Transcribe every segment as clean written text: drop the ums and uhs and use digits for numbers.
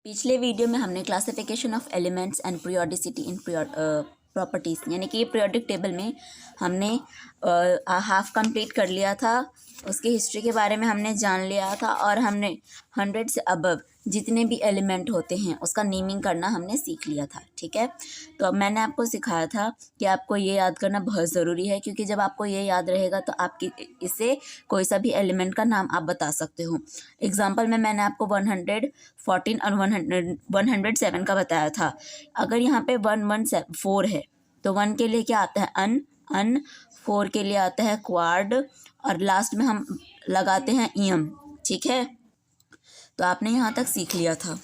पिछले वीडियो में हमने classification of elements and periodicity in properties यानी कि पीरियोडिक टेबल में हमने हाफ कंप्लीट कर लिया था। उसकी हिस्ट्री के बारे में हमने जान लिया था और हमने 100 से अबव जितने भी एलिमेंट होते हैं उसका नेमिंग करना हमने सीख लिया था। ठीक है, तो अब मैंने आपको सिखाया था कि आपको ये याद करना बहुत ज़रूरी है, क्योंकि जब आपको ये याद रहेगा तो आपकी इससे कोई सा भी एलिमेंट का नाम आप बता सकते हो। एग्जाम्पल में मैंने आपको 114 और 107 का बताया था। अगर यहाँ पे 114 है तो 1 के लिए क्या आता है अन 4 के लिए आता है क्वाड और लास्ट में हम लगाते हैं ईएम। ठीक है, तो आपने यहाँ तक सीख लिया था।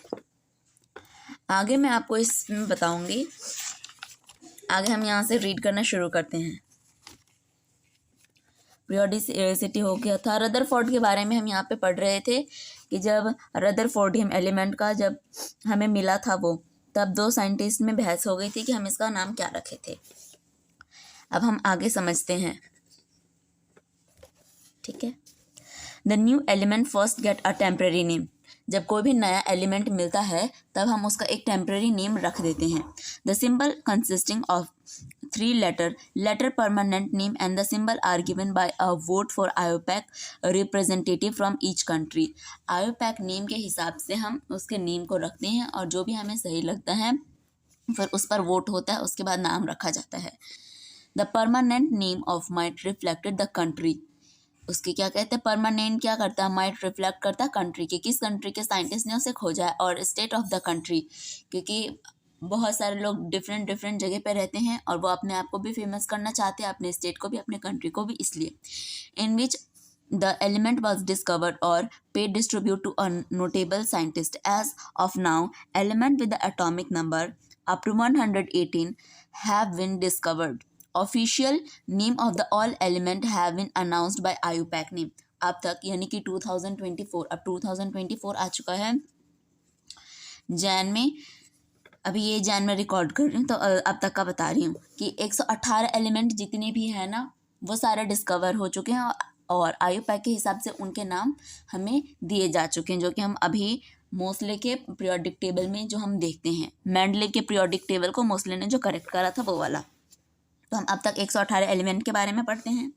आगे मैं आपको इसमें बताऊंगी। आगे हम यहाँ से रीड करना शुरू करते हैं। पीरियोडिसिटी हो गया था। रदरफोर्ड के बारे में हम यहाँ पे पढ़ रहे थे कि जब रदरफोर्डियम एलिमेंट का जब हमें मिला था वो, तब दो साइंटिस्ट में बहस हो गई थी कि हम इसका नाम क्या रखे थे। अब हम आगे समझते हैं। ठीक है, the new element first get a temporary name. जब कोई भी नया एलिमेंट मिलता है तब हम उसका एक टेम्परेरी नेम रख देते हैं। The symbol consisting of 3 letter permanent name and the symbol are given by a vote for IUPAC representative from each country. IUPAC name के हिसाब से हम उसके नेम को रखते हैं और जो भी हमें सही लगता है फिर उस पर वोट होता है, उसके बाद नाम रखा जाता है। The permanent name of might reflected the country. उसके क्या कहते हैं, परमानेंट क्या करता है, माइट रिफ्लेक्ट करता है कंट्री के, किस कंट्री के साइंटिस्ट ने उसे खोजा है, और स्टेट ऑफ द कंट्री, क्योंकि बहुत सारे लोग डिफरेंट जगह पे रहते हैं और वो अपने आप को भी फेमस करना चाहते हैं, अपने स्टेट को भी अपने कंट्री को भी, इसलिए। In which the element was discovered और paid distribute to a notable scientist. As of now element with the atomic number up to 118 have been discovered. Official name of the all element have been announced by IUPAC name. अब तक यानी कि 2024, अब 2024 आ चुका है जैन में, अभी ये जैन में रिकॉर्ड कर रही हूँ तो अब तक का बता रही हूँ कि 118 एलिमेंट जितने भी हैं ना वो सारे डिस्कवर हो चुके हैं और आयुपैक के हिसाब से उनके नाम हमें दिए जा चुके हैं, जो कि हम अभी मोस्ले के पीरियोडिक टेबल में जो हम देखते हैं, मेंडले के पीरियोडिक टेबल को मोस्ले ने जो करेक्ट करा था वो वाला। तो हम अब तक 118 एलिमेंट के बारे में पढ़ते हैं।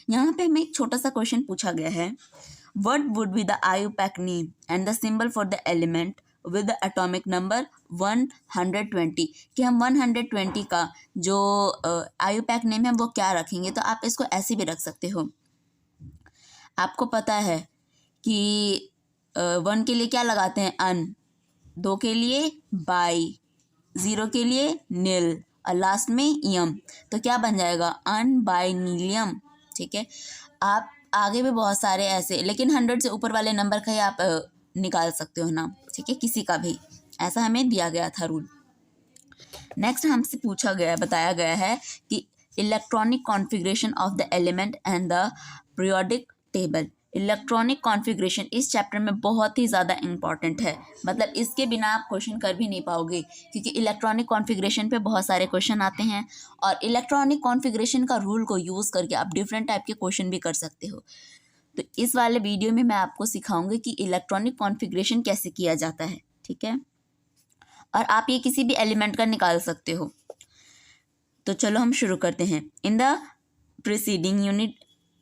यहाँ पे हमें एक छोटा सा क्वेश्चन पूछा गया है, what would be the IUPAC name and the symbol for the element with the atomic number 120। कि हम 120 का जो आयुपैक नेम है वो क्या रखेंगे। तो आप इसको ऐसे भी रख सकते हो। आपको पता है कि 1 के लिए क्या लगाते हैं अन, 2 के लिए बाई, 0 के लिए नील और लास्ट में यम, तो क्या बन जाएगा अन बाई नीलियम। ठीक है, आप आगे भी बहुत सारे ऐसे, लेकिन 100 से ऊपर वाले नंबर का ही आप निकाल सकते हो नाम। ठीक है, किसी का भी, ऐसा हमें दिया गया था रूल। नेक्स्ट हमसे बताया गया है कि electronic configuration of the element and the periodic table. Electronic configuration इस चैप्टर में बहुत ही ज़्यादा इंपॉर्टेंट है, मतलब इसके बिना आप क्वेश्चन कर भी नहीं पाओगे, क्योंकि इलेक्ट्रॉनिक कॉन्फ़िगरेशन पे बहुत सारे क्वेश्चन आते हैं और इलेक्ट्रॉनिक कॉन्फ़िगरेशन का रूल को यूज़ करके आप डिफरेंट टाइप के क्वेश्चन भी कर सकते हो। तो इस वाले वीडियो में मैं आपको सिखाऊंगी कि इलेक्ट्रॉनिक कॉन्फ़िगरेशन कैसे किया जाता है। ठीक है, और आप ये किसी भी एलिमेंट का निकाल सकते हो। तो चलो हम शुरू करते हैं। In the preceding unit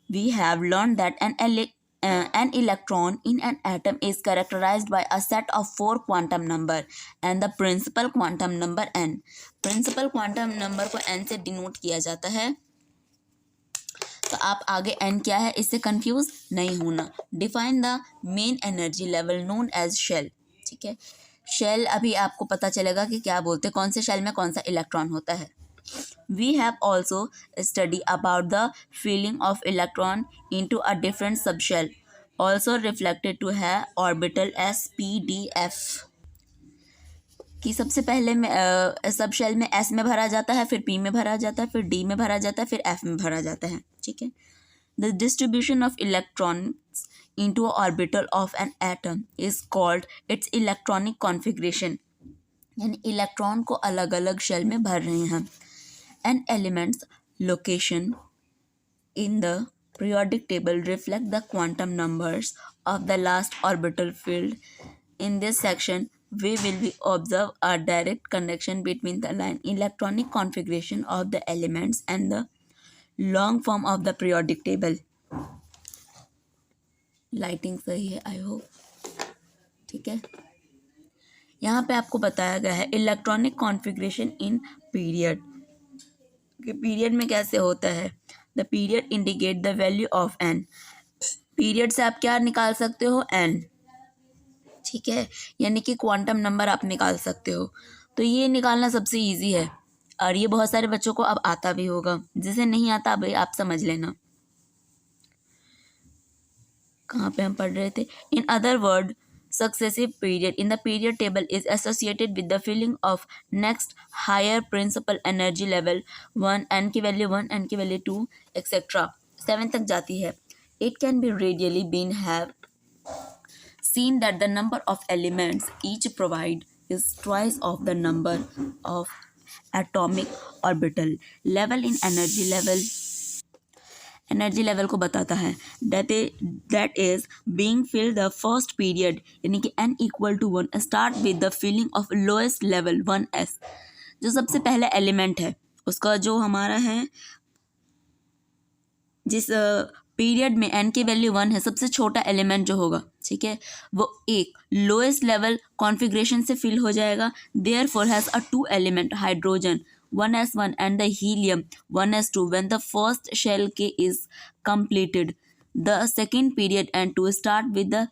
we have learn that an electron in an atom is characterized by a set of 4 quantum number and the principal quantum number n. principal quantum number को n से denote किया जाता है। तो आप आगे n क्या है इससे कंफ्यूज नहीं होना। Define the main energy level known as shell. ठीक है, शेल अभी आपको पता चलेगा कि क्या बोलते हैं, कौन से शेल में कौन सा इलेक्ट्रॉन होता है। We have also studied about the filling of electron into a different subshell, also reflected to have orbital s p d f। कि सबसे पहले में सबशेल में s में भरा जाता है, फिर p में भरा जाता है, फिर d में भरा जाता है, फिर f में भरा जाता है। ठीक है, the distribution of electrons into orbital of an atom is called its electronic configuration। यानी इलेक्ट्रॉन को अलग अलग शेल में भर रहे हैं हम। An element's location in the periodic table reflect the quantum numbers of the last orbital filled. In this section, we will be observe a direct connection between the line electronic configuration of the elements and the long form of the periodic table. Lighting सही है I hope, ठीक है। यहाँ पे आपको बताया गया है इलेक्ट्रॉनिक कॉन्फ़िगरेशन इन पीरियड, कि पीरियड में कैसे होता है। The period indicate the value of n, period से आप क्या निकाल सकते हो, एन, ठीक है, यानी कि क्वांटम नंबर आप निकाल सकते हो। तो ये निकालना सबसे इजी है और ये बहुत सारे बच्चों को अब आता भी होगा, जिसे नहीं आता भाई आप समझ लेना। कहाँ पे हम पढ़ रहे थे, in other word successive period in the period table is associated with the filling of next higher principal energy level 1, n की वैल्यू 1, n की वैल्यू 2 एक्सेट्रा 7 तक जाती है। It can be readily been have seen that the number of elements each provide is twice of the number of atomic orbital level in energy level को बताता है। That is being fill the first period, यानी कि n equal to 1 start with the filling of lowest level 1s, जो सबसे पहले element है उसका जो हमारा है, जिस पीरियड में n की वैल्यू 1 है, सबसे छोटा एलिमेंट जो होगा, ठीक है, वो एक लोएस्ट लेवल कॉन्फ़िगरेशन से फिल हो जाएगा। Therefore has a 2 element hydrogen 1s1 and the helium 1s2 when the first shell K is completed. The second period and to start with the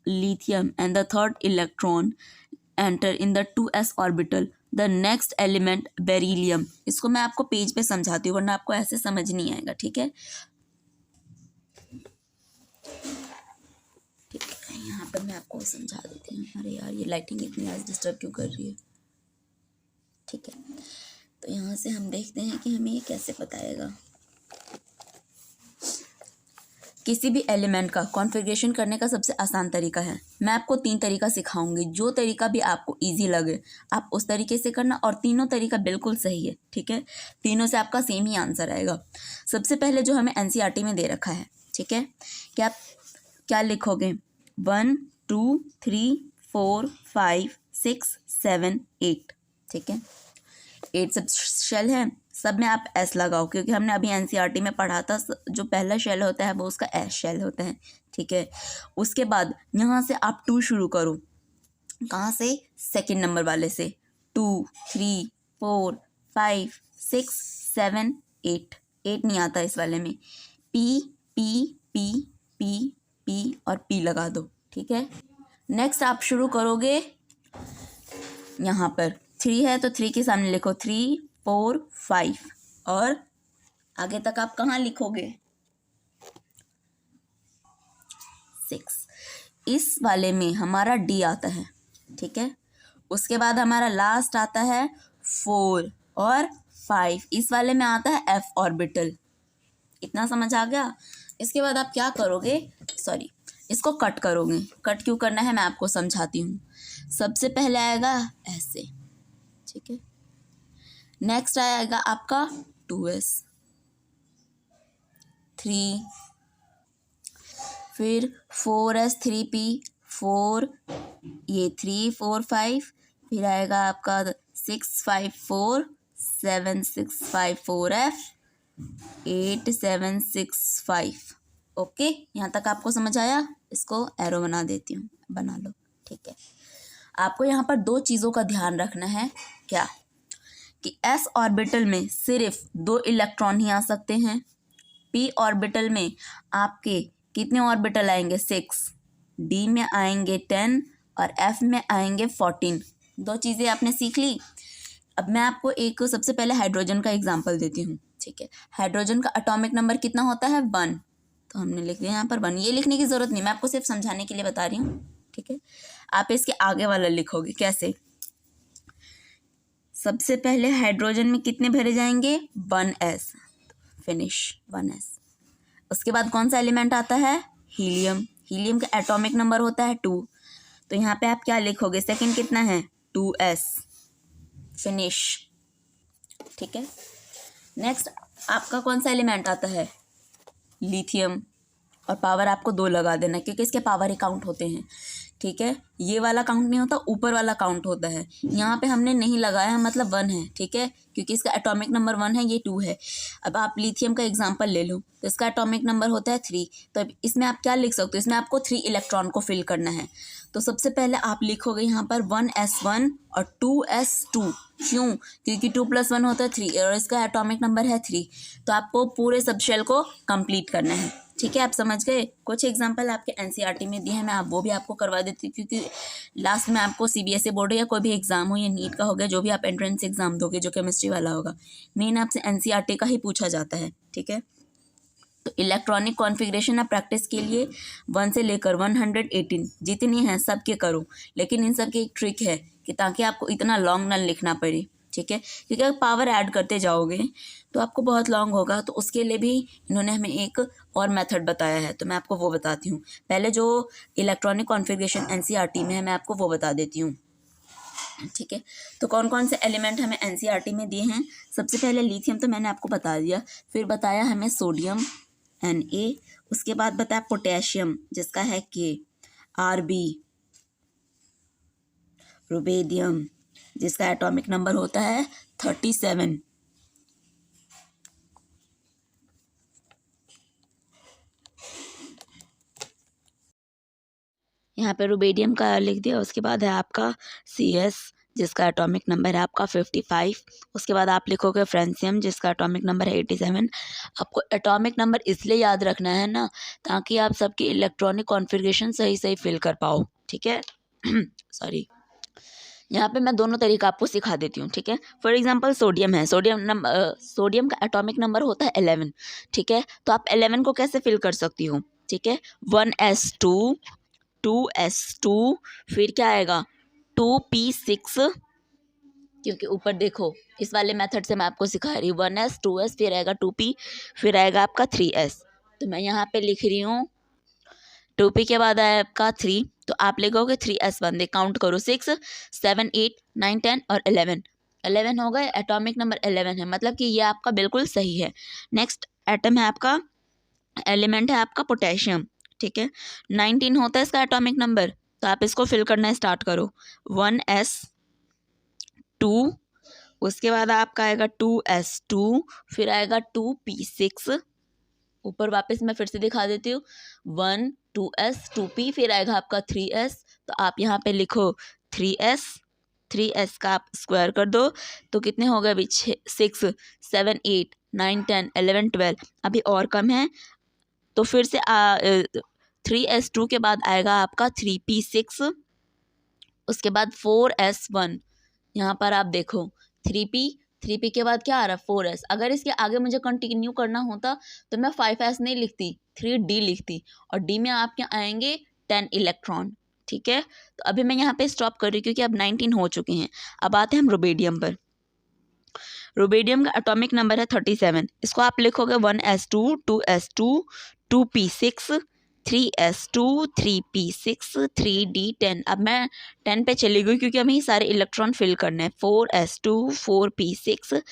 lithium and the third electron enter in the 2s orbital. The next element beryllium. इसको मैं आपको page पे समझाती हूँ वरना आपको ऐसे समझ नहीं आएगा, ठीक है। ठीक है, यहाँ पर मैं आपको समझा देती हूँ। अरे यार ये लाइटिंग इतनी आज डिस्टर्ब क्यों कर रही है, ठीक है। तो यहाँ से हम देखते हैं कि हमें ये कैसे बताएगा। किसी भी एलिमेंट का कॉन्फ़िगरेशन करने का सबसे आसान तरीका है, मैं आपको 3 तरीका सिखाऊंगी, जो तरीका भी आपको इजी लगे आप उस तरीके से करना, और तीनों तरीका बिल्कुल सही है, ठीक है, तीनों से आपका सेम ही आंसर आएगा। सबसे पहले जो हमें एनसीईआरटी में दे रखा है, ठीक है, कि आप क्या लिखोगे, 1 2 3 4 5 6 7 8, ठीक है, 8 सब शेल है, सब में आप एस लगाओ, क्योंकि हमने अभी एनसीईआरटी में पढ़ा था जो पहला शेल होता है वो उसका एस शेल होता है, ठीक है। उसके बाद यहाँ से आप 2 शुरू करो, कहाँ से, सेकंड नंबर वाले से, 2 3 4 5 6 7 8, 8 नहीं आता इस वाले में, P P P P P और पी लगा दो, ठीक है। नेक्स्ट आप शुरू करोगे, यहाँ पर 3 है तो 3 के सामने लिखो 3 4 5 और आगे तक आप कहाँ लिखोगे, 6। इस वाले में हमारा डी आता है, ठीक है। उसके बाद हमारा लास्ट आता है 4 और 5, इस वाले में आता है एफ ऑर्बिटल। इतना समझ आ गया। इसके बाद आप क्या करोगे, सॉरी इसको कट करोगे। कट क्यों करना है मैं आपको समझाती हूँ। सबसे पहले आएगा ऐसे, ठीक है, नेक्स्ट आएगा आपका 2s 3, फिर 4s 3p 4, ये 3 4 5, फिर आएगा आपका 6 5 4 7 6 5 4f 8 7 6 5। ओके, यहाँ तक आपको समझ आया। इसको एरो बना देती हूँ, बना लो, ठीक है। आपको यहाँ पर 2 चीज़ों का ध्यान रखना है, क्या, कि s ऑर्बिटल में सिर्फ 2 इलेक्ट्रॉन ही आ सकते हैं, p ऑर्बिटल में आपके कितने ऑर्बिटल आएंगे, 6, d में आएंगे 10 और f में आएंगे 14। 2 चीज़ें आपने सीख ली। अब मैं आपको एक सबसे पहले हाइड्रोजन का एग्जांपल देती हूँ, ठीक है। हाइड्रोजन का एटॉमिक नंबर कितना होता है, 1, तो हमने लिख दिया यहाँ पर 1। ये लिखने की ज़रूरत नहीं, मैं आपको सिर्फ समझाने के लिए बता रही हूँ, ठीक है। आप इसके आगे वाला लिखोगे कैसे, सबसे पहले हाइड्रोजन में कितने भरे जाएंगे, 1s, फिनिश 1s। उसके बाद कौन सा एलिमेंट आता है, हीलियम। हीलियम का एटॉमिक नंबर होता है 2, तो यहाँ पे आप क्या लिखोगे, सेकंड कितना है, 2s, फिनिश, ठीक है। नेक्स्ट आपका कौन सा एलिमेंट आता है, लिथियम, और पावर आपको 2 लगा देना क्योंकि इसके पावर ही काउंट होते हैं, ठीक है, ये वाला काउंट नहीं होता, ऊपर वाला काउंट होता है। यहाँ पे हमने नहीं लगाया मतलब 1 है, ठीक है, क्योंकि इसका एटॉमिक नंबर 1 है, ये 2 है। अब आप लिथियम का एग्जांपल ले लो, तो इसका एटॉमिक नंबर होता है 3। तो अब इसमें आप क्या लिख सकते हो, इसमें आपको 3 इलेक्ट्रॉन को फिल करना है। तो सबसे पहले आप लिखोगे यहाँ पर 1s1 और 2s2। क्यों? क्योंकि 2 + 1 होता है 3 और इसका एटॉमिक नंबर है 3। तो आपको पूरे सब शेल को कंप्लीट करना है, ठीक है। आप समझ गए। कुछ एग्जांपल आपके एनसीईआरटी में दिए हैं, मैं वो भी आपको करवा देती हूँ, क्योंकि लास्ट में आपको सीबीएसई बोर्ड हो या कोई भी एग्जाम हो, या नीट का हो गया, जो भी आप एंट्रेंस एग्जाम दोगे जो केमिस्ट्री वाला होगा, मेन आपसे एनसीईआरटी का ही पूछा जाता है, ठीक है। तो इलेक्ट्रॉनिक कॉन्फ़िगरेशन आप प्रैक्टिस के लिए 1 से लेकर 118 जितनी हैं सबके करो, लेकिन इन सब की एक ट्रिक है कि ताकि आपको इतना लॉन्ग ना लिखना पड़े, ठीक है, क्योंकि अगर पावर ऐड करते जाओगे तो आपको बहुत लॉन्ग होगा। तो उसके लिए भी इन्होंने हमें एक और मेथड बताया है, तो मैं आपको वो बताती हूँ। पहले जो इलेक्ट्रॉनिक कॉन्फ़िगरेशन एनसीईआरटी में है मैं आपको वो बता देती हूँ, ठीक है। तो कौन कौन से एलिमेंट हमें एनसीईआरटी में दिए हैं। सबसे पहले लिथियम तो मैंने आपको बता दिया, फिर बताया हमें सोडियम Na, उसके बाद बताया पोटेशियम जिसका है K, Rb, रुबेडियम जिसका एटॉमिक नंबर होता है 37, यहाँ पे रुबेडियम का लिख दिया। उसके बाद है आपका CS जिसका एटॉमिक नंबर है आपका 55। उसके बाद आप लिखोगे फ्रेंसियम जिसका एटॉमिक नंबर है 87। आपको एटॉमिक नंबर इसलिए याद रखना है ना, ताकि आप सबकी इलेक्ट्रॉनिक कॉन्फ़िगरेशन सही सही फिल कर पाओ, ठीक है। सॉरी, यहाँ पे मैं दोनों तरीका आपको सिखा देती हूँ, ठीक है। फॉर एग्जांपल सोडियम है, सोडियम का एटॉमिक नंबर होता है 11, ठीक है। तो आप 11 को कैसे फिल कर सकती हो, ठीक है। 1s2, 2s2, फिर क्या आएगा 2p6, क्योंकि ऊपर देखो इस वाले मेथड से मैं आपको सिखा रही हूँ। 1s 2s फिर आएगा 2p, फिर आएगा आपका 3s। तो मैं यहाँ पे लिख रही हूँ 2p के बाद आया आपका 3, तो आप लिखोगे 3s1। दे काउंट करो 6 7 8 9 10 और 11 हो गए। एटॉमिक नंबर 11 है, मतलब कि ये आपका बिल्कुल सही है। नेक्स्ट एटम है आपका, एलिमेंट है आपका पोटेशियम, ठीक है। 19 होता है इसका एटॉमिक नंबर। तो आप इसको फिल करना स्टार्ट करो। 1s2, उसके बाद आपका आएगा 2s2, फिर आएगा 2p6। ऊपर वापस मैं फिर से दिखा देती हूँ 1 2s 2p, फिर आएगा आपका 3s। तो आप यहाँ पे लिखो 3s का आप स्क्वायर कर दो तो कितने हो गए अभी 6 7 8 9 10 11 12, अभी और कम है। तो फिर से 3s2 के बाद आएगा आपका 3p6, उसके बाद 4s1। यहाँ पर आप देखो 3p के बाद क्या आ रहा है 4s। अगर इसके आगे मुझे कंटिन्यू करना होता तो मैं 5s नहीं लिखती, 3d लिखती, और d में आपके आएंगे 10 इलेक्ट्रॉन, ठीक है। तो अभी मैं यहाँ पे स्टॉप कर रही हूँ क्योंकि अब 19 हो चुके हैं। अब आते हैं हम रुबेडियम पर। रुबेडियम का एटॉमिक नंबर है 37। इसको आप लिखोगे 1s2 2s2 2p6 3s2 3p6 3d10। अब मैं 10 पे चली गई क्योंकि हमें सारे इलेक्ट्रॉन फिल करने हैं। 4s2 4p6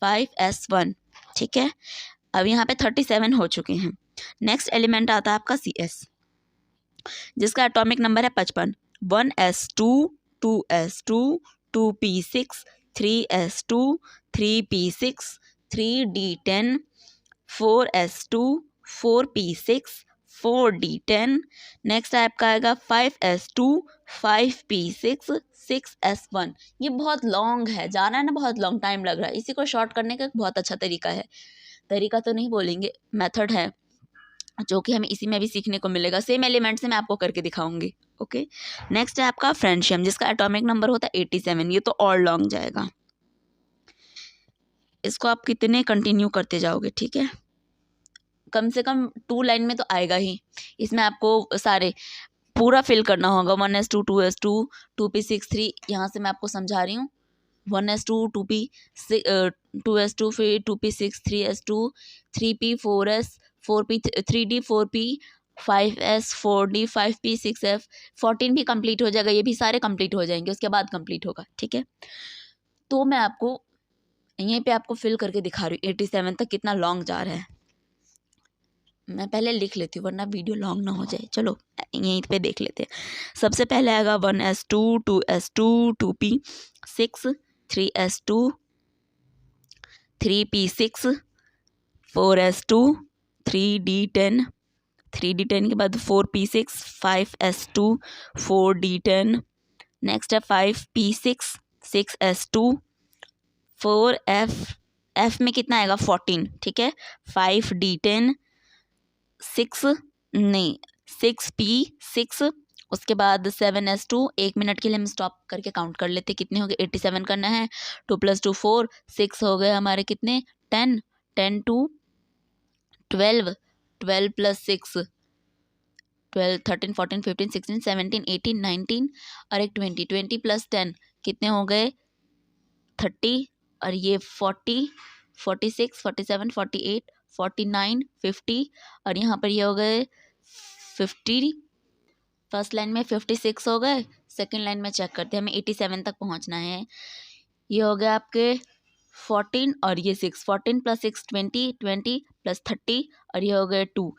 5s1, ठीक है। अब यहाँ पे 37 हो चुके हैं। नेक्स्ट एलिमेंट आता है आपका CS जिसका एटॉमिक नंबर है 55। 1s2 2s2 2p6 3s2 3p6 3d10 4s2 4p6 4d10। Next आपका आएगा 5s2 5p6 6s1। ये बहुत लॉन्ग है, जाना है ना, बहुत लॉन्ग टाइम लग रहा है। इसी को शॉर्ट करने का एक बहुत अच्छा तरीका है, तरीका तो नहीं बोलेंगे, मेथड है, जो कि हमें इसी में भी सीखने को मिलेगा। सेम एलिमेंट से मैं आपको करके दिखाऊंगी, ओके। नेक्स्ट है आपका फ्रेंशियम जिसका एटॉमिक नंबर होता है 87। ये तो और लॉन्ग जाएगा, इसको आप कितने कंटिन्यू करते जाओगे, ठीक है। कम से कम 2 लाइन में तो आएगा ही। इसमें आपको सारे पूरा फिल करना होगा। 1s2 2s2 2p6 3, यहाँ से मैं आपको समझा रही हूँ। 1s2 2p 2s2 फिर 2p6 3s2 3p 4s 4p 3d 4p 5s 4d 5p 6f 14 भी कंप्लीट हो जाएगा। ये भी सारे कंप्लीट हो जाएंगे, उसके बाद कंप्लीट होगा, ठीक है। तो मैं आपको यहीं पे आपको फिल करके दिखा रही हूँ 87 तक कितना लॉन्ग जा रहा है। मैं पहले लिख लेती हूँ वरना वीडियो लॉन्ग ना हो जाए। चलो यहीं पे देख लेते हैं। सबसे पहले आएगा 1s2 2s2 2p 6 3s2 3p6 4s2 3d10 3d10 के बाद 4p6 5s2 4d10 नेक्स्ट है 5p6 6s2 4f में कितना आएगा 14 ठीक है 5d10 6p6 उसके बाद 7s2 1 मिनट के लिए हम स्टॉप करके काउंट कर लेते कितने हो गए 87 करना है 2 + 2 4 6 हो गए हमारे कितने 10 10 2 12 12 + 6 12 13 14 15 16 17 18 19 और एक 20 20 + 10 कितने हो गए 30 और ये 40 46 47 48 49 50 और यहाँ पर ये हो गए 50 फर्स्ट लाइन में 56 हो गए सेकंड लाइन में चेक करते हैं हमें 87 तक पहुँचना है। ये हो गया आपके 14 और ये 6 14 + 6 20 20 + 30 और ये हो गए 2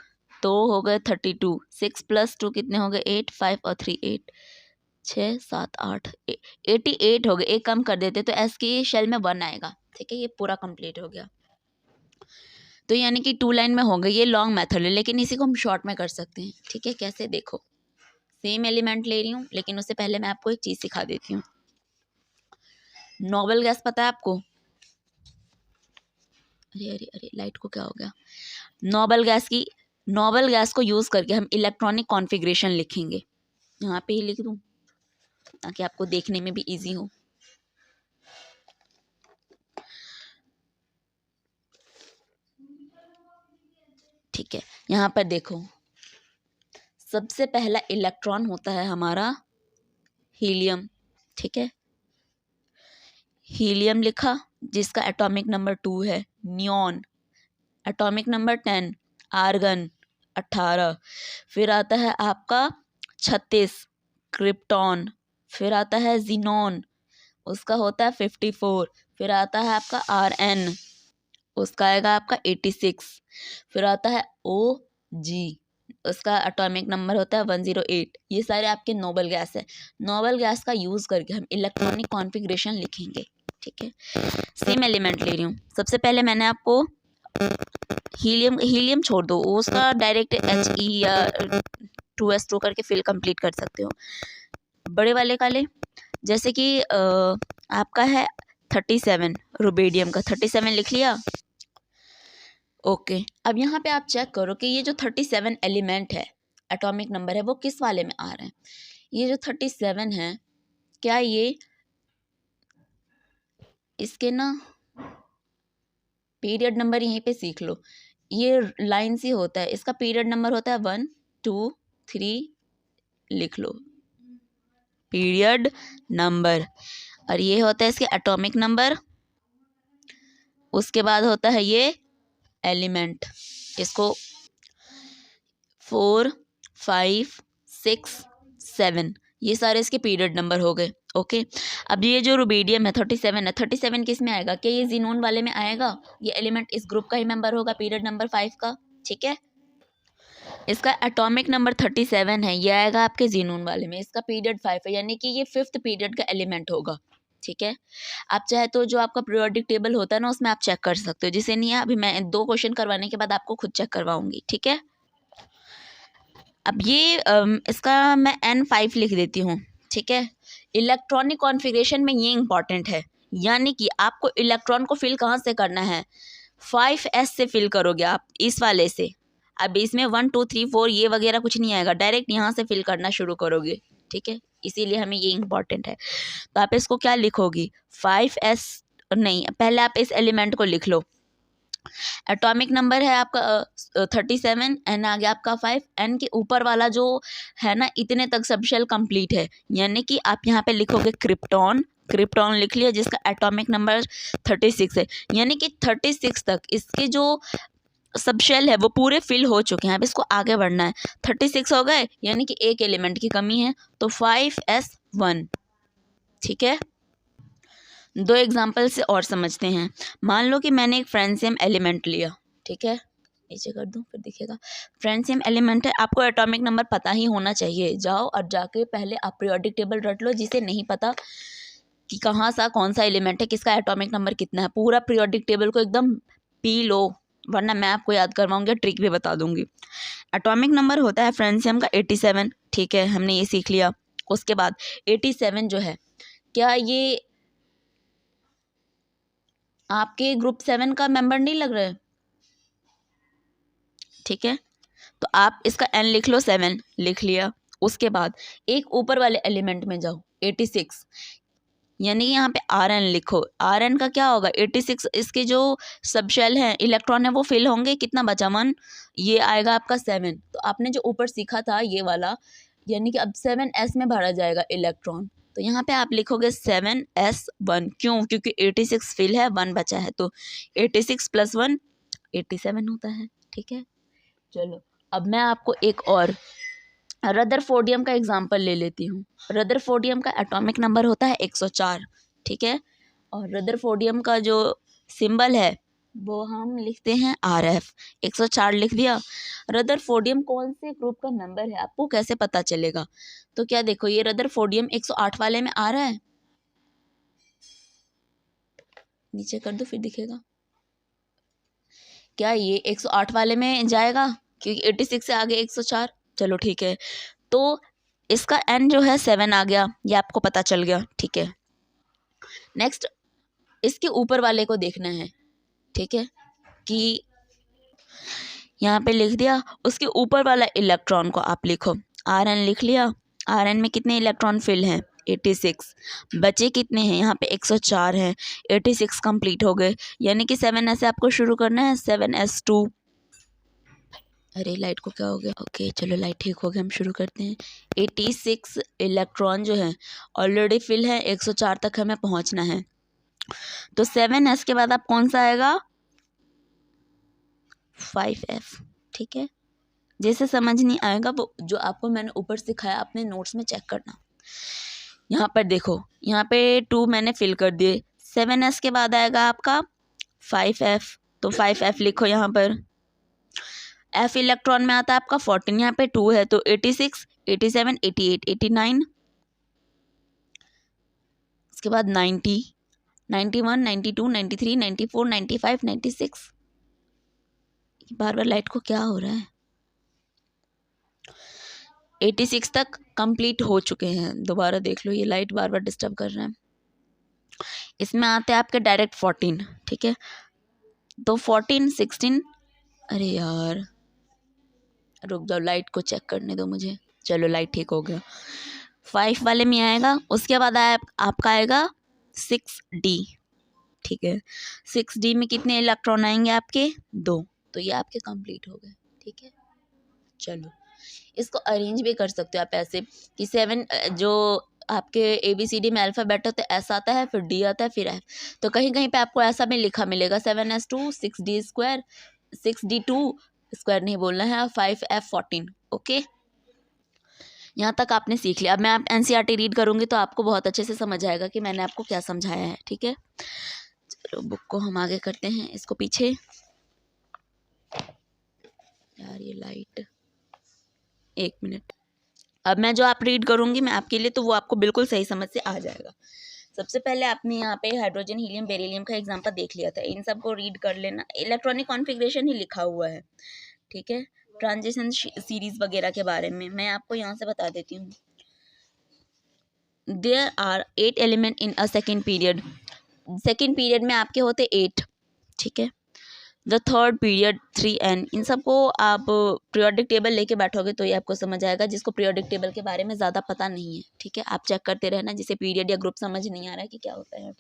तो हो गए 32 6 + 2 कितने हो गए 8 5 और 3 8 6 7 8 88 हो गए। एक कम कर देते तो एस की शेल में 1 आएगा ठीक है। ये पूरा कंप्लीट हो गया तो यानी कि 2 लाइन में हो गई। ये लॉन्ग मेथड है लेकिन इसी को हम शॉर्ट में कर सकते हैं ठीक है। कैसे देखो सेम एलिमेंट ले रही हूँ लेकिन उससे पहले मैं आपको एक चीज़ सिखा देती हूँ। नोबल गैस पता है आपको? अरे अरे अरे लाइट को क्या हो गया? नोबल गैस को यूज़ करके हम इलेक्ट्रॉनिक कॉन्फ़िगरेशन लिखेंगे। यहाँ पे ही लिख दूँ ताकि आपको देखने में भी इजी हो। ठीक है यहाँ पर देखो सबसे पहला इलेक्ट्रॉन होता है हमारा हीलियम ठीक है। हीलियम लिखा जिसका एटॉमिक नंबर 2 है। नियॉन एटॉमिक नंबर 10 आर्गन 18 फिर आता है आपका 36 क्रिप्टॉन फिर आता है जीनॉन उसका होता है 54 फिर आता है आपका Rn उसका आएगा आपका 86 फिर आता है OG उसका एटॉमिक नंबर होता है 108। ये सारे आपके नोबल गैस है। नोबल गैस का यूज़ करके हम इलेक्ट्रॉनिक कॉन्फ़िगरेशन लिखेंगे ठीक है। सेम एलिमेंट ले रही हूँ। सबसे पहले मैंने आपको हीलियम छोड़ दो उसका डायरेक्ट He या 2s2 करके फिल कंप्लीट कर सकते हो। बड़े वाले का ले जैसे कि आपका है 37 रुबेडियम का 37 लिख लिया ओके। अब यहाँ पे आप चेक करो कि ये जो 37 एलिमेंट है एटॉमिक नंबर है वो किस वाले में आ रहा है। ये जो 37 है क्या ये इसके ना पीरियड नंबर यहीं पे सीख लो। ये लाइन सी होता है इसका पीरियड नंबर होता है 1 2 3 लिख लो पीरियड नंबर और ये होता है इसके एटॉमिक नंबर। उसके बाद होता है ये एलिमेंट इसको 4 5 6 7 ये सारे इसके पीरियड नंबर हो गए ओके। अब ये जो रुबीडियम है 37 है 37 किस में आएगा? क्या ये जीनोन वाले में आएगा? ये एलिमेंट इस ग्रुप का ही मेंबर होगा पीरियड नंबर 5 का ठीक है। इसका एटॉमिक नंबर 37 है ये आएगा आपके जीनोन वाले में। इसका पीरियड 5 है यानी कि ये 5th पीरियड का एलिमेंट होगा ठीक है। आप चाहे तो जो आपका पीरियोडिक टेबल होता है ना उसमें आप चेक कर सकते हो। जिसे नहीं है अभी मैं 2 क्वेश्चन करवाने के बाद आपको खुद चेक करवाऊंगी ठीक है। अब ये इसका मैं N5 लिख देती हूँ ठीक है। इलेक्ट्रॉनिक कॉन्फ़िगरेशन में ये इंपॉर्टेंट है यानी कि आपको इलेक्ट्रॉन को फिल कहाँ से करना है 5s से फिल करोगे आप इस वाले से। अब इसमें 1 2 3 4 ये वगैरह कुछ नहीं आएगा डायरेक्ट यहाँ से फिल करना शुरू करोगे ठीक है। इसीलिए हमें ये इंपॉर्टेंट है। तो आप इसको क्या लिखोगी 5s नहीं पहले आप इस एलिमेंट को लिख लो। एटॉमिक नंबर है आपका 37 एन आ गया आपका 5 एन के ऊपर वाला जो है ना इतने तक सब शेल कंप्लीट है यानी कि आप यहाँ पे लिखोगे क्रिप्टॉन क्रिप्टॉन लिख लिया जिसका एटॉमिक नंबर 36 है यानी कि 36 तक इसके जो सब शेल है वो पूरे फिल हो चुके हैं। अब इसको आगे बढ़ना है 36 हो गए यानी कि एक एलिमेंट की कमी है तो 5s1 ठीक है। 2 एग्जाम्पल से और समझते हैं। मान लो कि मैंने एक फ्रेंसियम एलिमेंट लिया ठीक है नीचे कर दूं फिर दिखेगा। फ्रेंड्सियम एलिमेंट है, आपको एटॉमिक नंबर पता ही होना चाहिए। जाओ और जाके पहले आप पीरियोडिक टेबल रट लो, जिसे नहीं पता कि कहाँ सा कौन सा एलिमेंट है, किसका एटॉमिक नंबर कितना है, पूरा पीरियोडिक टेबल को एकदम पी लो, वरना मैं आपको याद करवाऊंगी, ट्रिक भी बता दूंगी। एटॉमिक नंबर होता है फ्रेंड्सियम का 87, ठीक है, हमने ये सीख लिया। उसके बाद 87 जो है, क्या ये आपके ग्रुप 7 का मेंबर नहीं लग रहा है? ठीक है, तो आप इसका n लिख लो, 7 लिख लिया। उसके बाद एक ऊपर वाले एलिमेंट में जाओ, 86, यानी यहाँ पे Rn लिखो। Rn का क्या होगा, 86, इसके जो सब शेल हैं, इलेक्ट्रॉन है, वो फिल होंगे, कितना बचा 1, ये आएगा आपका 7। तो आपने जो ऊपर सीखा था ये वाला, यानी कि अब 7s में भरा जाएगा इलेक्ट्रॉन, तो यहाँ पे आप लिखोगे 7s1। क्यों? क्योंकि 86 फिल है, 1 बचा है, तो 86 + 1 87 होता है। ठीक है, चलो अब मैं आपको एक और रदरफोर्डियम का एग्जाम्पल ले लेती हूँ। रदरफोर्डियम का एटॉमिक नंबर होता है 104, ठीक है, और रदरफोर्डियम का जो सिंबल है वो हम लिखते हैं RF। 104 लिख दिया। रदरफोर्डियम कौन से ग्रुप का नंबर है आपको कैसे पता चलेगा? तो क्या देखो, ये रदरफोर्डियम 108 वाले में आ रहा है, नीचे कर दो फिर दिखेगा। क्या ये 108 वाले में जाएगा? क्योंकि 86 से आगे 104। चलो ठीक है, तो इसका n जो है 7 आ गया, ये आपको पता चल गया। ठीक है, नेक्स्ट इसके ऊपर वाले को देखना है, ठीक है, कि यहाँ पे लिख दिया, उसके ऊपर वाला इलेक्ट्रॉन को आप लिखो। Rn लिख लिया। Rn में कितने इलेक्ट्रॉन फिल हैं? 86। बचे कितने हैं? यहाँ पे 104 हैं। 86 कंप्लीट हो गए, यानी कि 7s से आपको शुरू करना है, 7s2। अरे लाइट को क्या हो गया? ओके चलो लाइट ठीक हो गया, हम शुरू करते हैं। 86 इलेक्ट्रॉन जो है ऑलरेडी फिल है, 104 तक हमें पहुंचना है, तो 7s के बाद आप कौन सा आएगा? 5f। ठीक है, जैसे समझ नहीं आएगा वो जो आपको मैंने ऊपर सिखाया अपने नोट्स में चेक करना। यहाँ पर देखो, यहाँ पे 2 मैंने फिल कर दिए, 7s के बाद आएगा आपका 5f, तो 5f लिखो यहाँ पर। f इलेक्ट्रॉन में आता है आपका 14, यहाँ पे 2 है, तो 86, 87, 88, 89, इसके बाद 90, 91, 92, 93, 94, 95, 96। बार बार लाइट को क्या हो रहा है? 86 तक कंप्लीट हो चुके हैं, दोबारा देख लो, ये लाइट बार बार डिस्टर्ब कर रहा है। इसमें आते हैं आपके डायरेक्ट 14, ठीक है, तो 14, 16, अरे यार रुक जाओ, लाइट को चेक करने दो मुझे। चलो लाइट ठीक हो गया, 5 वाले में आएगा। उसके बाद आपका आएगा 6d, ठीक है, 6d में कितने इलेक्ट्रॉन आएंगे आपके? 2, तो ये आपके कंप्लीट हो गए। ठीक है, चलो इसको अरेंज भी कर सकते हो आप ऐसे कि 7 जो आपके ABCD में अल्फ़ाबेट होते हैं, S आता है, फिर D आता है, फिर F, तो कहीं कहीं पे आपको ऐसा भी लिखा मिलेगा 7s2, 6d², 6d2 स्क्वायर नहीं बोलना है, और 5f14। ओके, यहाँ तक आपने सीख लिया। अब मैं आप NCERT रीड करूँगी तो आपको बहुत अच्छे से समझ आएगा कि मैंने आपको क्या समझाया है। ठीक है, चलो बुक को हम आगे करते हैं, इसको पीछे। यार ये लाइट, 1 मिनट। अब मैं जो आप रीड करूँगी मैं आपके लिए, तो वो आपको बिल्कुल सही समझ से आ जाएगा। सबसे पहले आपने यहाँ पे हाइड्रोजन, हीलियम, बेरिलियम का एग्जाम्पल देख लिया था, इन सब को रीड कर लेना। इलेक्ट्रॉनिक कॉन्फ़िगरेशन ही लिखा हुआ है, ठीक है, ट्रांजिशन सीरीज वगैरह के बारे में मैं आपको यहाँ से बता देती हूँ। There are 8 element in a second period. Second period में आपके होते 8, ठीक है, द थर्ड पीरियड 3n। इन सबको आप पीरियोडिक टेबल लेके बैठोगे तो ये आपको समझ आएगा, जिसको पीरियोडिक टेबल के बारे में ज़्यादा पता नहीं है। ठीक है, आप चेक करते रहना, जिसे पीरियड या ग्रुप समझ नहीं आ रहा है कि क्या होता है।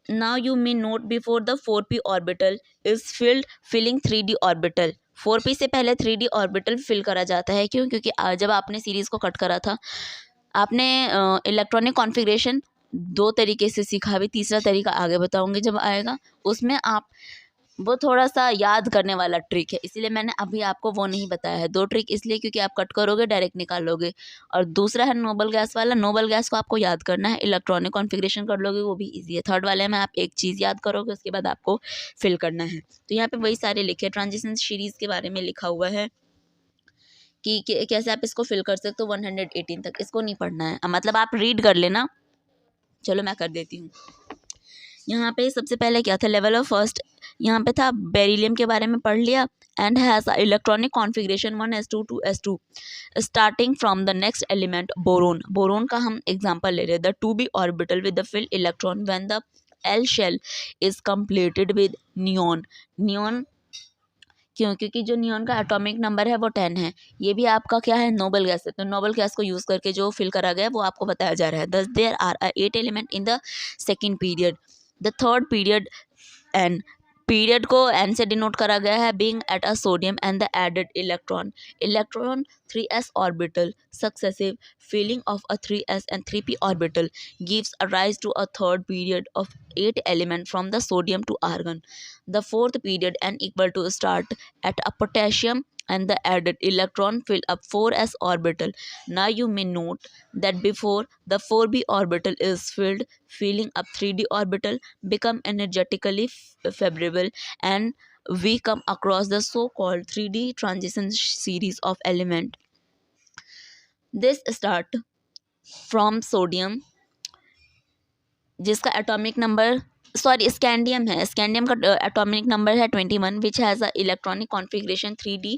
Now you may note before the 4p orbital is filling 3d orbital. 4p से पहले 3d ऑर्बिटल फिल करा जाता है। क्यों? क्योंकि जब आपने सीरीज को कट करा था, आपने इलेक्ट्रॉनिक कॉन्फ़िगरेशन 2 तरीके से सीखा, अभी तीसरा तरीका आगे बताऊंगी जब आएगा। उसमें आप वो थोड़ा सा याद करने वाला ट्रिक है, इसीलिए मैंने अभी आपको वो नहीं बताया है। 2 ट्रिक इसलिए क्योंकि आप कट करोगे डायरेक्ट निकालोगे, और दूसरा है नोबल गैस वाला। नोबल गैस को आपको याद करना है, इलेक्ट्रॉनिक कॉन्फ़िगरेशन कर लोगे वो भी ईज़ी है। थर्ड वाले में आप एक चीज़ याद करोगे, उसके बाद आपको फिल करना है। तो यहाँ पे वही सारे लिखे, ट्रांजिशन सीरीज़ के बारे में लिखा हुआ है कि कैसे आप इसको फिल कर सकते हो 118 तक। इसको नहीं पढ़ना है, मतलब आप रीड कर लेना। चलो मैं कर देती हूँ। यहाँ पे सबसे पहले क्या था, लेवल ऑफ फर्स्ट यहाँ पे था, बेरिलियम के बारे में पढ़ लिया। And has electronic configuration 1s2 2s2 starting from the next element boron. Boron का हम एग्जांपल ले रहे हैं। The 2b orbital with the fill electron when the l shell is completed with neon. Neon क्यों? क्योंकि जो नियॉन का atomic number है वो 10 है। ये भी आपका क्या है, नोबल गैस है। तो नोबल गैस को यूज़ करके जो फिल करा गया वो आपको बताया जा रहा है। Thus there are 8 element in the second period. The third period n, period को एन से डिनोट करा गया है, being at a sodium and the added electron 3s orbital successive filling of a 3s and 3p orbital gives a rise to a third period of 8 element from the sodium to argon. The fourth period n equal to start at a potassium and the added electron fill up 4s orbital. Now you may note that before the 4b orbital is filled, filling up 3d orbital become energetically favorable, and we come across the so-called 3d transition series of element. This start from sodium जिसका atomic number scandium है, scandium का atomic number है 21 which has a electronic configuration 3d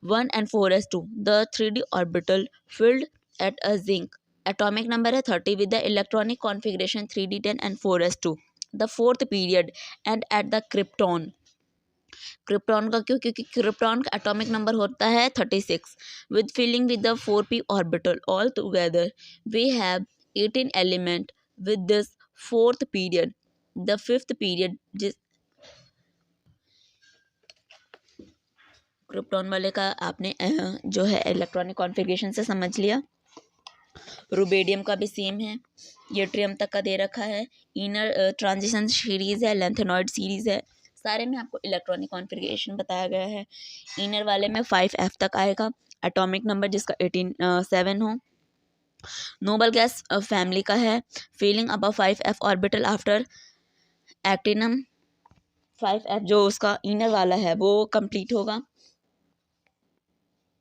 1 and 4s2. The 3d orbital filled at a zinc atomic number है 30 with the electronic configuration 3d10 and 4s2. The fourth period and at the krypton. Krypton का क्यों? क्योंकि krypton का atomic number होता है 36 with filling with the 4p orbital. All together we have 18 element with this fourth period. The fifth period जिस krypton वाले का आपने जो है इलेक्ट्रॉनिक कॉन्फ़िगरेशन से समझ लिया। रुबेडियम का भी सेम है, यट्रियम तक का दे रखा है। इनर ट्रांजिशन सीरीज़ है, लेंथेनॉइड सीरीज़ है। सारे में आपको इलेक्ट्रॉनिक कॉन्फ़िगरेशन बताया गया है। इनर वाले में 5f तक आएगा, एटॉमिक नंबर जिसका 7 हो। नोबल गैस फैमिली का है, फीलिंग अब 5f ऑर्बिटल आफ्टर एक्टिनम। 5f जो उसका इनर वाला है वो कंप्लीट होगा।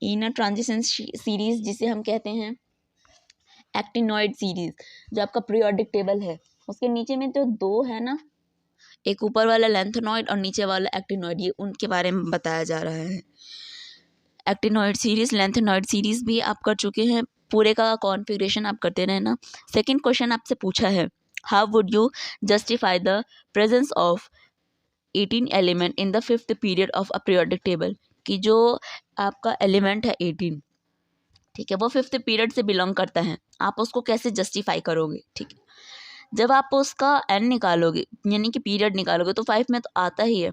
इनर ट्रांजिशन सीरीज़ जिसे हम कहते हैं एक्टिनॉइड सीरीज़, जो आपका पीरियोडिक टेबल है उसके नीचे में जो दो है ना, एक ऊपर वाला लेंथेनॉइड और नीचे वाला एक्टिनॉइड, ये उनके बारे में बताया जा रहा है। एक्टिनॉइड सीरीज़, लेंथेनॉइड सीरीज़ भी आप कर चुके हैं, पूरे का कॉन्फ़िगरेशन आप करते रहना। सेकंड क्वेश्चन आपसे पूछा है, how would you justify the presence of 18 element in the fifth period of a periodic table, कि जो आपका एलिमेंट है 18, ठीक है, वो फिफ्थ पीरियड से बिलोंग करता है, आप उसको कैसे जस्टिफाई करोगे? ठीक है, जब आप उसका एन निकालोगे यानी कि पीरियड निकालोगे तो 5 में तो आता ही है,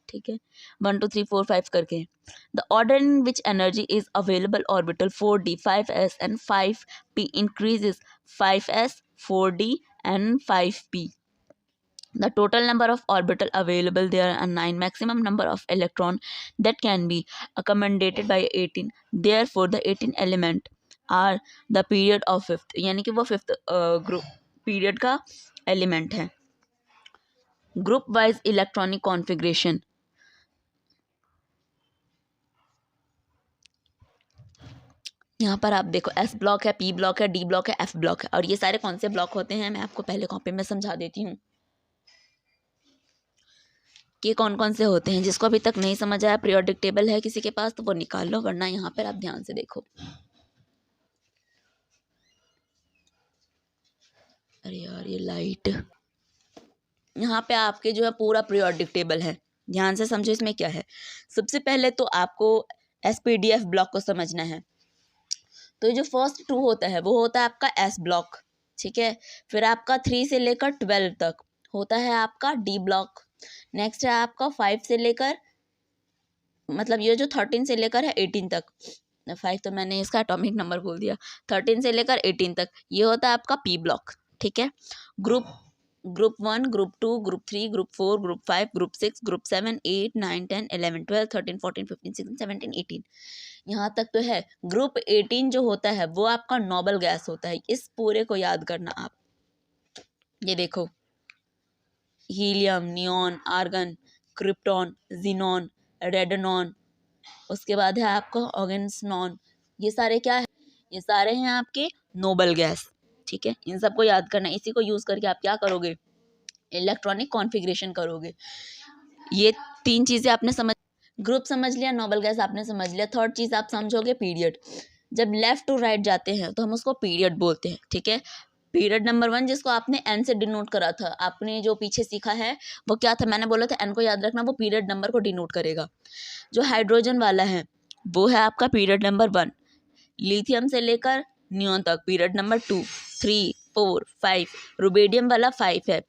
ठीक है, 1 2 3 4 5 करके। The order in which energy is available orbital 4d 5s and 5p increases 5s 4d and 5p. The total number of orbital available, there are 9 maximum number of electron that can be accommodated by 18. Therefore the 18 element are the period of fifth, यानी कि वो fifth group period का element है। Group wise electronic configuration, यहाँ पर आप देखो S block है, पी ब्लॉक है, डी ब्लॉक है, एफ ब्लॉक है, और ये सारे कौन से ब्लॉक होते हैं मैं आपको पहले कॉपी में समझा देती हूँ कि कौन कौन से होते हैं। जिसको अभी तक नहीं समझ आया, पीरियोडिक टेबल है किसी के पास तो वो निकाल लो, वरना यहाँ पर आप ध्यान से देखो। अरे यार ये लाइट, यहाँ पे आपके जो है पूरा पीरियोडिक टेबल है, ध्यान से समझो इसमें क्या है। सबसे पहले तो आपको एसपीडीएफ ब्लॉक को समझना है। तो ये जो फर्स्ट 2 होता है वो होता है आपका एस ब्लॉक, ठीक है। फिर आपका 3 से लेकर 12 तक होता है आपका डी ब्लॉक। नेक्स्ट है आपका 5 से लेकर, मतलब ये जो 13 से लेकर है 18 तक, 5 तो मैंने इसका एटॉमिक नंबर बोल दिया, 13 से लेकर 18 तक ये होता है आपका पी ब्लॉक, ठीक है। Group group 1, group 2, group 3, group 4, group 5, group 6, group 7, 8, 9, 10, 11, 12, 13, 14, 15, 16, 17, 18, यहाँ तक तो है। ग्रुप 18 जो होता है वो आपका नोबल गैस होता है। इस पूरे को याद करना आप। ये देखो, helium, neon, argon, krypton, xenon, radon, उसके बाद है आपका ऑर्गेन्सनॉन। ये सारे क्या है? ये सारे हैं आपके नोबल गैस। ठीक है, इन सबको याद करना। इसी को यूज करके आप क्या करोगे? इलेक्ट्रॉनिक कॉन्फ़िगरेशन करोगे। ये 3 चीजें आपने समझ, ग्रुप समझ लिया, नोबल गैस आपने समझ लिया। थर्ड चीज आप समझोगे पीरियड। जब लेफ्ट टू राइट जाते हैं तो हम उसको पीरियड बोलते हैं। ठीक है, पीरियड नंबर 1 जिसको आपने एन से डिनोट करा था, आपने जो पीछे सीखा है वो क्या था? मैंने बोला था एन को याद रखना, वो पीरियड नंबर को डिनोट करेगा। जो हाइड्रोजन वाला है वो है आपका पीरियड नंबर 1। लिथियम से लेकर नियॉन तक पीरियड नंबर 2, 3, 4, 5। रुबेडियम वाला 5 है।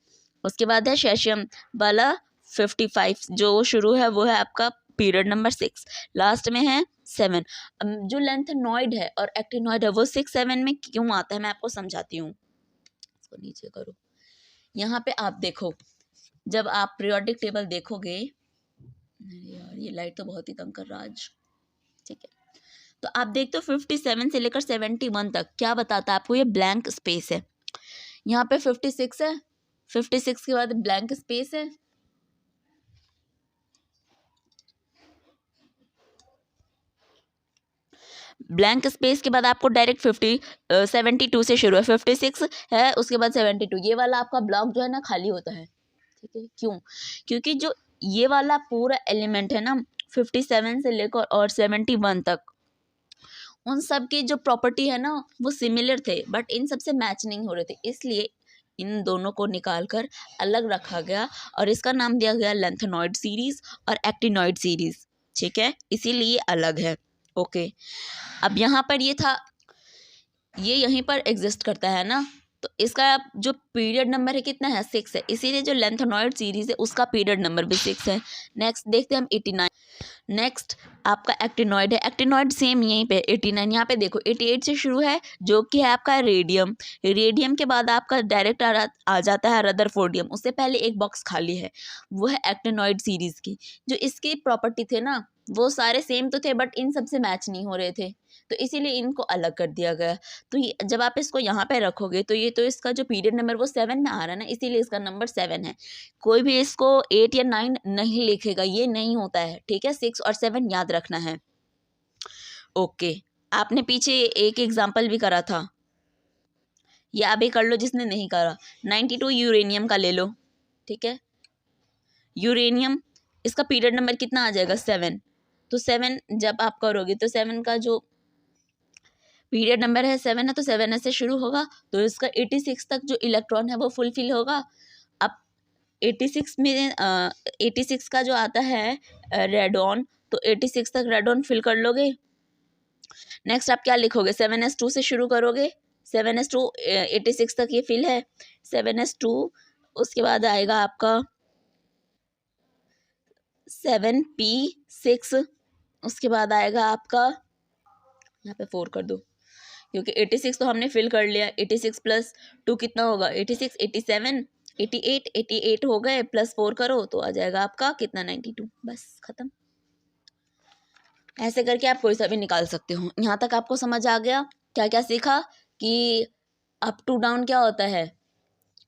उसके बाद है शेशियम वाला 55, जो शुरू है वो है आपका पीरियड नंबर 6। लास्ट में है 7। जो लेंथेनॉइड है और एक्टिनॉइड है वो 6, 7 में क्यों आता है मैं आपको समझाती हूँ। इसको नीचे करो। यहाँ पे आप देखो, जब आप पीरियोडिक टेबल देखोगे, यार ये लाइट तो बहुत ही तंग कर रहा आज। ठीक है, तो आप देखते हो 57 से लेकर 71 तक क्या बताता है आपको? ये ब्लैंक स्पेस है। यहाँ पे 56 है, 56 के बाद ब्लैंक स्पेस है। ब्लैंक स्पेस के बाद आपको डायरेक्ट 72 से शुरू है। 56 है, उसके बाद 72। ये वाला आपका ब्लॉक जो है ना खाली होता है। ठीक है, क्यों? क्योंकि जो ये वाला पूरा एलिमेंट है ना 57 से लेकर और 71 तक, उन सब की जो प्रॉपर्टी है ना वो सिमिलर थे, बट इन सब से मैच नहीं हो रहे थे, इसलिए इन दोनों को निकाल कर अलग रखा गया और इसका नाम दिया गया लेंथेनॉइड सीरीज और एक्टिनॉइड सीरीज। ठीक है, इसीलिए अलग है। ओके, अब यहाँ पर ये था, ये यहीं पर एग्जिस्ट करता है ना, तो इसका जो पीरियड नंबर है कितना है? 6 है, इसीलिए जो लेंथेनॉइड सीरीज है उसका पीरियड नंबर भी 6 है। नेक्स्ट देखते हैं हम 89। नेक्स्ट आपका एक्टिनॉइड है। एक्टिनॉइड सेम यहीं पे 89। यहाँ पे देखो 88 से शुरू है जो कि है आपका रेडियम। रेडियम के बाद आपका डायरेक्ट आ जाता है रदरफोर्डियम। उससे पहले एक बॉक्स खाली है, वो है एक्टिनॉइड सीरीज की। जो इसकी प्रॉपर्टी थे ना वो सारे सेम तो थे, बट इन सबसे मैच नहीं हो रहे थे, तो इसीलिए इनको अलग कर दिया गया। तो जब आप इसको यहाँ पे रखोगे तो ये तो इसका जो पीरियड नंबर वो 7 में आ रहा है ना, इसीलिए इसका नंबर 7 है। कोई भी इसको 8 या 9 नहीं लिखेगा, ये नहीं होता है। ठीक है, 6 और 7 याद रखना है। ओके, आपने पीछे एक एग्जाम्पल भी करा था, या अभी कर लो जिसने नहीं करा। 92 यूरेनियम का ले लो। ठीक है, यूरेनियम, इसका पीरियड नंबर कितना आ जाएगा? 7। तो 7 जब आप करोगे तो 7 का जो पीरियड नंबर है 7 है, तो 7 से शुरू होगा, तो इसका 86 तक जो इलेक्ट्रॉन है वो फुलफिल होगा। अब 86 में 86 का जो आता है रेडॉन, तो 86 तक रेडॉन फिल कर लोगे। नेक्स्ट आप क्या लिखोगे? 7s2 से शुरू करोगे। 7s2 86 तक ये फिल है। 7s2 उसके बाद आएगा आपका 7p6, उसके बाद आएगा आपका, यहाँ पे 4 कर दो क्योंकि 86 तो हमने फिल कर लिया। 86 प्लस 2 कितना होगा? 86, 87, 88, 88 हो गए, प्लस 4 करो तो आ जाएगा आपका कितना? 92। बस खत्म। ऐसे करके आप कोई सा भी निकाल सकते हो। यहाँ तक आपको समझ आ गया? क्या क्या सीखा कि अप टू डाउन क्या होता है?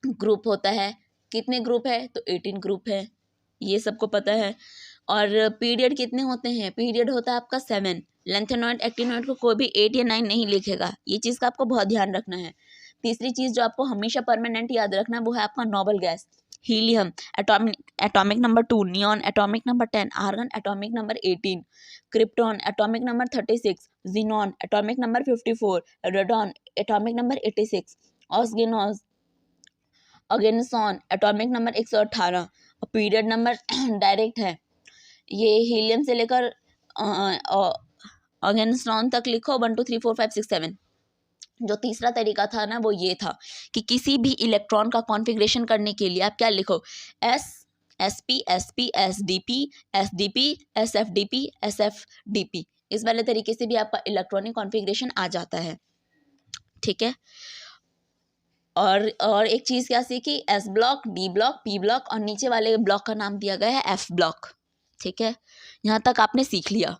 ग्रुप होता है। कितने ग्रुप है? तो 18 ग्रुप है, ये सबको पता है। और पीरियड कितने होते हैं? पीरियड होता है आपका 7। लेंथेनॉइड एक्टिनॉइड को कोई भी 8 या 9 नहीं लिखेगा, ये चीज़ का आपको बहुत ध्यान रखना है। तीसरी चीज़ जो आपको हमेशा परमानेंट याद रखना है वो है आपका noble gas. Helium atomic number 2, neon atomic number 10, argon atomic number 18, krypton atomic number 36, xenon atomic number 54, radon atomic number 86, oganesson oganesson atomic number 118 और पीरियड नंबर डायरेक्ट है। ये हीलियम से लेकर ऑर्गेनसॉन तक लिखो 1 2 3 4 5 6 7। जो तीसरा तरीका था ना वो ये था कि किसी भी इलेक्ट्रॉन का कॉन्फ़िगरेशन करने के लिए आप क्या लिखो? SP SP SDP SDP SFDP SFDP। इस वाले तरीके से भी आपका इलेक्ट्रॉनिक कॉन्फ़िगरेशन आ जाता है। ठीक है, और एक चीज़ क्या सीखी, S block, D block, P block और नीचे वाले ब्लॉक का नाम दिया गया है एफ ब्लॉक। ठीक है, यहाँ तक आपने सीख लिया।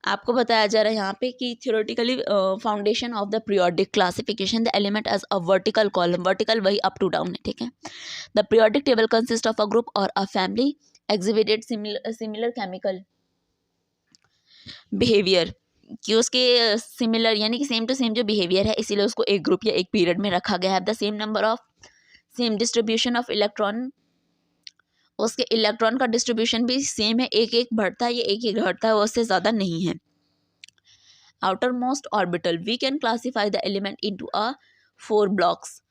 आपको बताया जा रहा है यहाँ पे कि theoretically foundation of the periodic classification the element as a vertical column, vertical वही अप टू डाउन है। ठीक है, the periodic table consist of a group और a family exhibited similar chemical behaviour, कि उसके सिमिलर यानी कि सेम टू सेम जो बिहेवियर है, इसीलिए उसको एक ग्रुप या एक पीरियड में रखा गया है। The same number of same distribution of electron, उसके इलेक्ट्रॉन का डिस्ट्रीब्यूशन भी सेम है, एक एक बढ़ता है या एक एक घटता है, उससे ज़्यादा नहीं है। outermost orbital we can classify the element into a 4 blocks,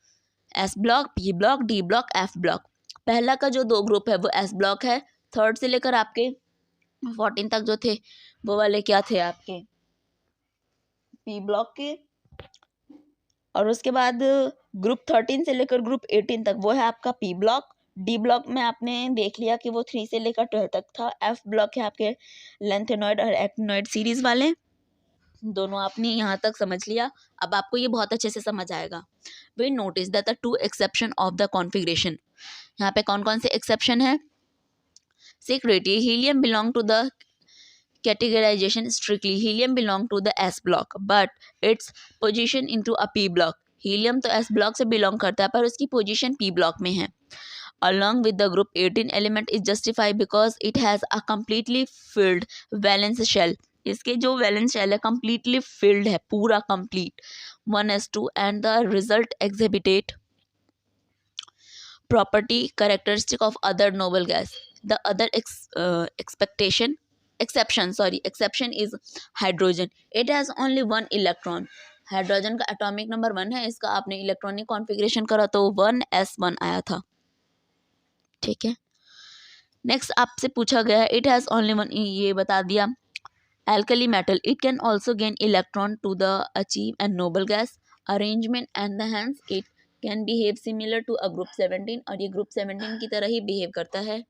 s block, p block, d block, f block। पहला का जो 2 ग्रुप है वो s ब्लॉक है, थर्ड से लेकर आपके 14 तक जो थे वो वाले क्या थे आपके p ब्लॉक के, और उसके बाद ग्रुप 13 से लेकर ग्रुप 18 तक वो है आपका p ब्लॉक। डी ब्लॉक में आपने देख लिया कि वो 3 से लेकर 12 तक था। एफ ब्लॉक है आपके लेंथेनॉइड और एक्टिनॉइड सीरीज वाले, दोनों आपने यहाँ तक समझ लिया। अब आपको ये बहुत अच्छे से समझ आएगा। We notice that the 2 exception of the configuration, यहाँ पे कौन कौन से एक्सेप्शन है। Secretly helium belong to the categorization strictly helium belong to the s block but its position into a p block, helium तो s ब्लॉक से belong करता है पर उसकी पोजीशन p ब्लॉक में है। along with the group 18 element is justified because it has a completely filled valence shell, इसके जो वैलेंस शेल है completely filled है, पूरा complete 1s2 and the result exhibited property characteristic of other noble gas। the other exception is hydrogen, it has only 1 electron, hydrogen का atomic number 1 है, इसका आपने electronic configuration करा तो 1s1 आया था। ठीक है, नेक्स्ट आपसे पूछा गया है इट हैज़ ओनली 1, ये बता दिया। alkali metal it can also gain electron to the achieve and noble gas arrangement and hence it can behave similar to a group 17, और ये ग्रुप 17 की तरह ही बिहेव करता है,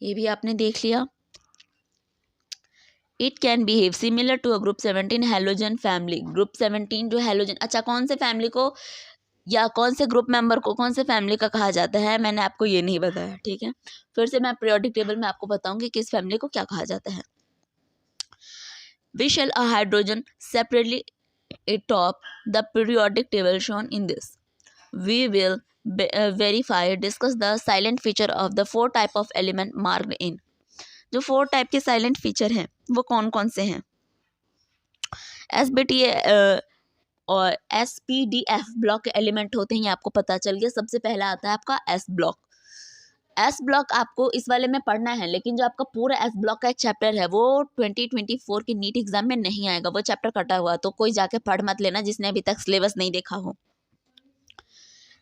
ये भी आपने देख लिया। It can behave similar to a group 17 halogen family, group 17 जो हेलोजन, अच्छा कौन से फैमिली को या कौन से ग्रुप मेंबर को कौन से फैमिली का कहा जाता है, मैंने आपको ये नहीं बताया। ठीक है, फिर से मैं पीरियोडिक टेबल में आपको बताऊंगी किस फैमिली को क्या कहा जाता है। We shall a hydrogen separately atop the periodic table shown in this. We will verify discuss the silent feature of the 4 type of element marked in। जो 4 टाइप के साइलेंट फीचर हैं वो कौन कौन से हैं। SBT और SPDF ब्लॉक के एलिमेंट होते हैं, ये आपको पता चल गया। सबसे पहला आता है आपका S ब्लॉक। एस ब्लॉक आपको इस वाले में पढ़ना है, लेकिन जो आपका पूरा एस ब्लॉक का एक चैप्टर है वो 2024 के नीट एग्जाम में नहीं आएगा, वो चैप्टर कटा हुआ, तो कोई जाके पढ़ मत लेना जिसने अभी तक सिलेबस नहीं देखा हो।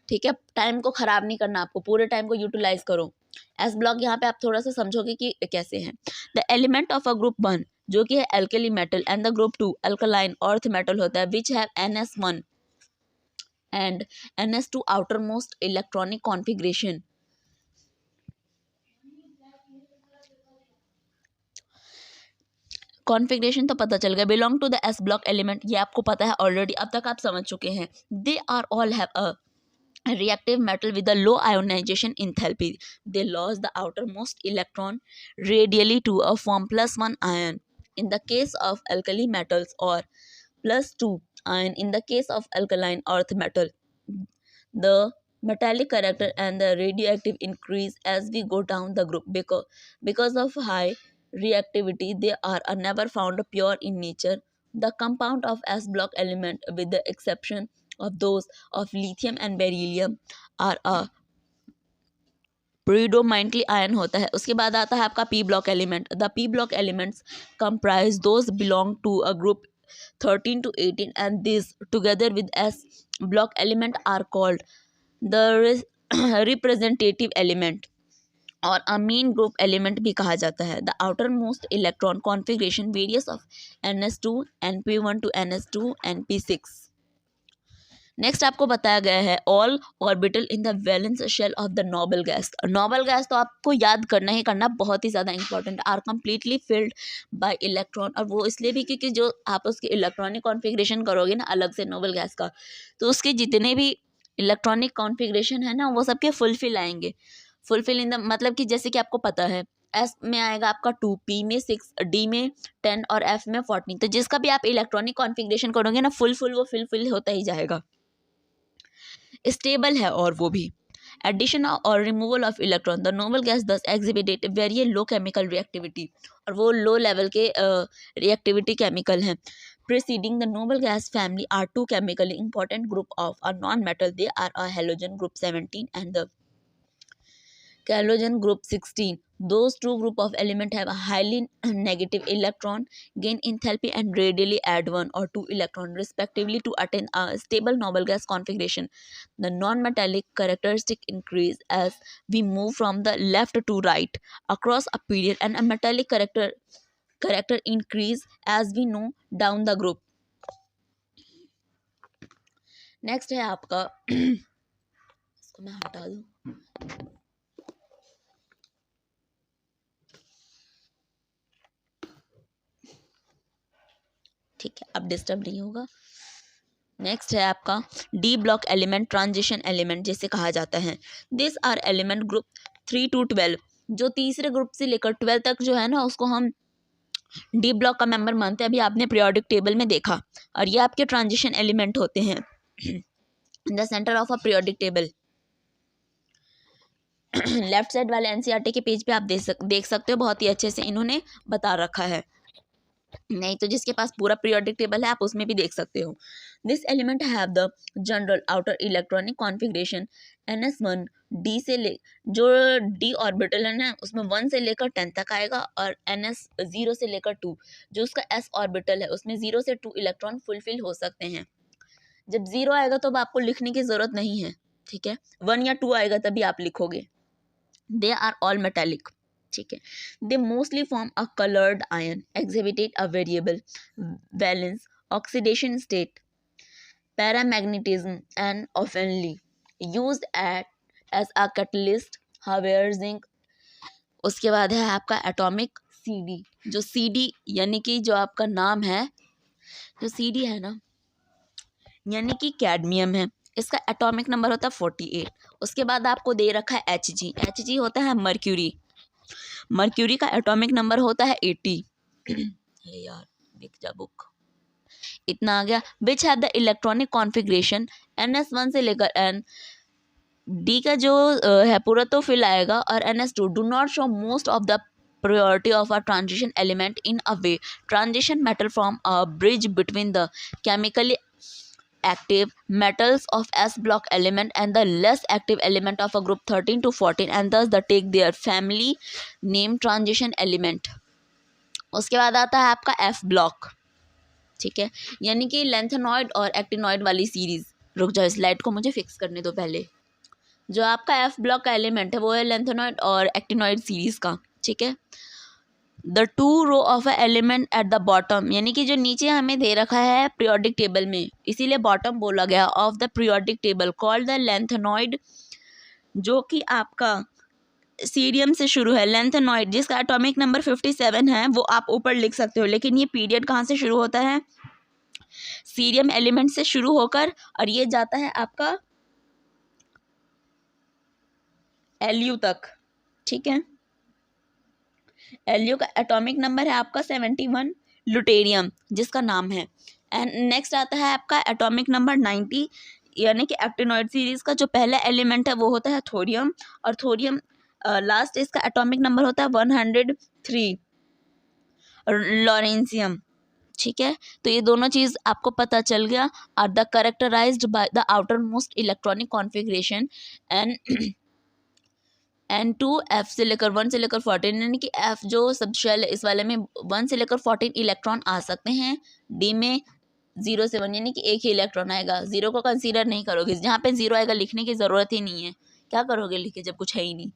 ठीक है, टाइम को खराब नहीं करना, आपको पूरे टाइम को यूटिलाइज करो। एस ब्लॉक यहाँ पे आप थोड़ा सा समझोगे कि कैसे है। The element of a group 1 जो कि है alkali metal and the group 2 alkaline earth metal होता है which have NS1 and NS2 outer most electronic configuration. Configuration तो पता चल गया। Belong to the s block element, ये आपको पता है ऑलरेडी, अब तक आप समझ चुके हैं। They are all have a reactive metal with a low ionization enthalpy, they lost the outermost electron radially to a form +1 ion in the case of alkali metals or +2 ion in the case of alkaline earth metal। the metallic character and the radioactive increase as we go down the group because of high reactivity they are never found pure in nature। the compound of S block element with the exception of those of lithium and beryllium are a predominantly iron होता है। उसके बाद आता है आपका p block element। the p block elements comprise those belong to a group 13 to 18 and these together with S block element are called the representative element और a mean group element भी कहा जाता है। the outermost electron configuration varies of NS2 NP1 to NS2 NP6। Next आपको बताया गया है all orbital in the valence shell of the noble gas. Noble gas तो आपको याद करना ही करना, बहुत ही ज़्यादा important, are completely filled by electron. और वो इसलिए भी क्योंकि जो आप उसकी इलेक्ट्रॉनिक कॉन्फ़िगरेशन करोगे ना अलग से नोबल गैस का, तो उसके जितने भी इलेक्ट्रॉनिक कॉन्फ़िगरेशन है ना वो सबके फुलफिल आएंगे। फुलफिल इन द मतलब कि जैसे कि आपको पता है एस में आएगा आपका 2, पी में 6, डी में 10 और एफ में 14। तो जिसका भी आप इलेक्ट्रॉनिक कॉन्फ़िगरेशन करोगे ना फुल वो फुलफिल होता ही जाएगा, स्टेबल है। और वो भी एडिशन और removal of electron, the noble gas thus exhibit very low chemical reactivity, और वो लो लेवल के रिएक्टिविटी केमिकल हैं। preceding the noble gas family are two chemically important group of a non-metal. They are a halogen group 17 and the halogen group 16. Those two group of element have a highly negative electron gain enthalpy and readily add 1 or 2 electron respectively to attain a stable noble gas configuration. The non-metallic characteristic increase as we move from the left to right across a period, and a metallic character increase as we know down the group. Next है आपका इसको मैं हटा दूं। ठीक है, अब disturb नहीं होगा। नेक्स्ट है आपका d block element, transition element जिसे कहा जाता है। This are element group 3 to 12, जो तीसरे ग्रुप से लेकर 12 तक जो है ना उसको हम डी ब्लॉक का मेंबर मानते हैं। अभी आपने पीरियोडिक टेबल में देखा, और ये आपके ट्रांजिशन एलिमेंट होते हैं in the centre of a periodic table. Left side वाले एनसीईआरटी के पेज पे आप देख सकते हो, बहुत ही अच्छे से इन्होंने बता रखा है। नहीं तो जिसके पास पूरा पीरियोडिक टेबल है आप उसमें भी देख सकते हो। This element have the general outer electronic configuration NS1 D से ले, जो डी ऑर्बिटल है ना उसमें 1 से लेकर 10 तक आएगा, और NS 0 से लेकर 2 जो उसका S ऑर्बिटल है उसमें 0 से 2 इलेक्ट्रॉन फुलफिल हो सकते हैं। जब 0 आएगा तो अब आपको लिखने की ज़रूरत नहीं है, ठीक है, 1 या 2 आएगा तभी आप लिखोगे। दे आर ऑल मेटालिक, ठीक है। They mostly form a coloured ion, exhibited a variable valence oxidation state, paramagnetism and ऑफनली used as a catalyst, however zinc. उसके बाद है आपका एटॉमिक CD, जो CD यानी कि जो आपका नाम है, जो CD है ना यानी कि कैडमियम है, इसका एटॉमिक नंबर होता है 48। उसके बाद आपको दे रखा है Hg होता है मर्क्यूरी, मर्क्यूरी का एटॉमिक नंबर होता है 80। यार दिख जा बुक, इतना आ गया। Which have the electronic configuration NS1 से लेकर N, डी का जो है पूरा तो फिल आएगा, और NS2 do not show most of the priority of a transition element in a way transition metal form a bridge between the chemically active metals of S block element and the less active element of a group 13 to 14, and thus they take their family name transition element. उसके बाद आता है आपका F block, ठीक है, यानी कि lanthanoid और एक्टिनॉइड वाली सीरीज। रुक जाओ, स्लाइड को मुझे फिक्स करने दो पहले। जो आपका F ब्लॉक का एलिमेंट है वो है लेंथेनॉइड और एक्टिनॉइड सीरीज का, ठीक है। The two row of a element at the bottom, यानी कि जो नीचे हमें दे रखा है पीरियोडिक टेबल में, इसीलिए बॉटम बोला गया, of the periodic table called the lanthanoid, जो कि आपका सीरियम से शुरू है। लेंथेनॉइड जिसका एटॉमिक नंबर 57 है वो आप ऊपर लिख सकते हो, लेकिन ये पीरियड कहाँ से शुरू होता है, सीरियम एलिमेंट से शुरू होकर, और ये जाता है आपका Lu तक, ठीक है। Lu का एटॉमिक नंबर है आपका 71, लुटेरियम जिसका नाम है। एंड नेक्स्ट आता है आपका एटॉमिक नंबर 90, यानी कि एक्टिनॉइड सीरीज का जो पहला एलिमेंट है वो होता है थोरियम, और थोरियम लास्ट इसका एटॉमिक नंबर होता है 103, लॉरेंसियम, ठीक है। तो ये दोनों चीज़ आपको पता चल गया। Are the characterized by the outer most electronic configuration N2 F से लेकर 1 से लेकर 14, यानी कि F जो सब शेल इस वाले में 1 से लेकर 14 इलेक्ट्रॉन आ सकते हैं। D में 0 से 1 यानी कि एक ही इलेक्ट्रॉन आएगा, 0 को कंसीडर नहीं करोगे, जहाँ पे 0 आएगा लिखने की ज़रूरत ही नहीं है, क्या करोगे लिखे जब कुछ है ही नहीं।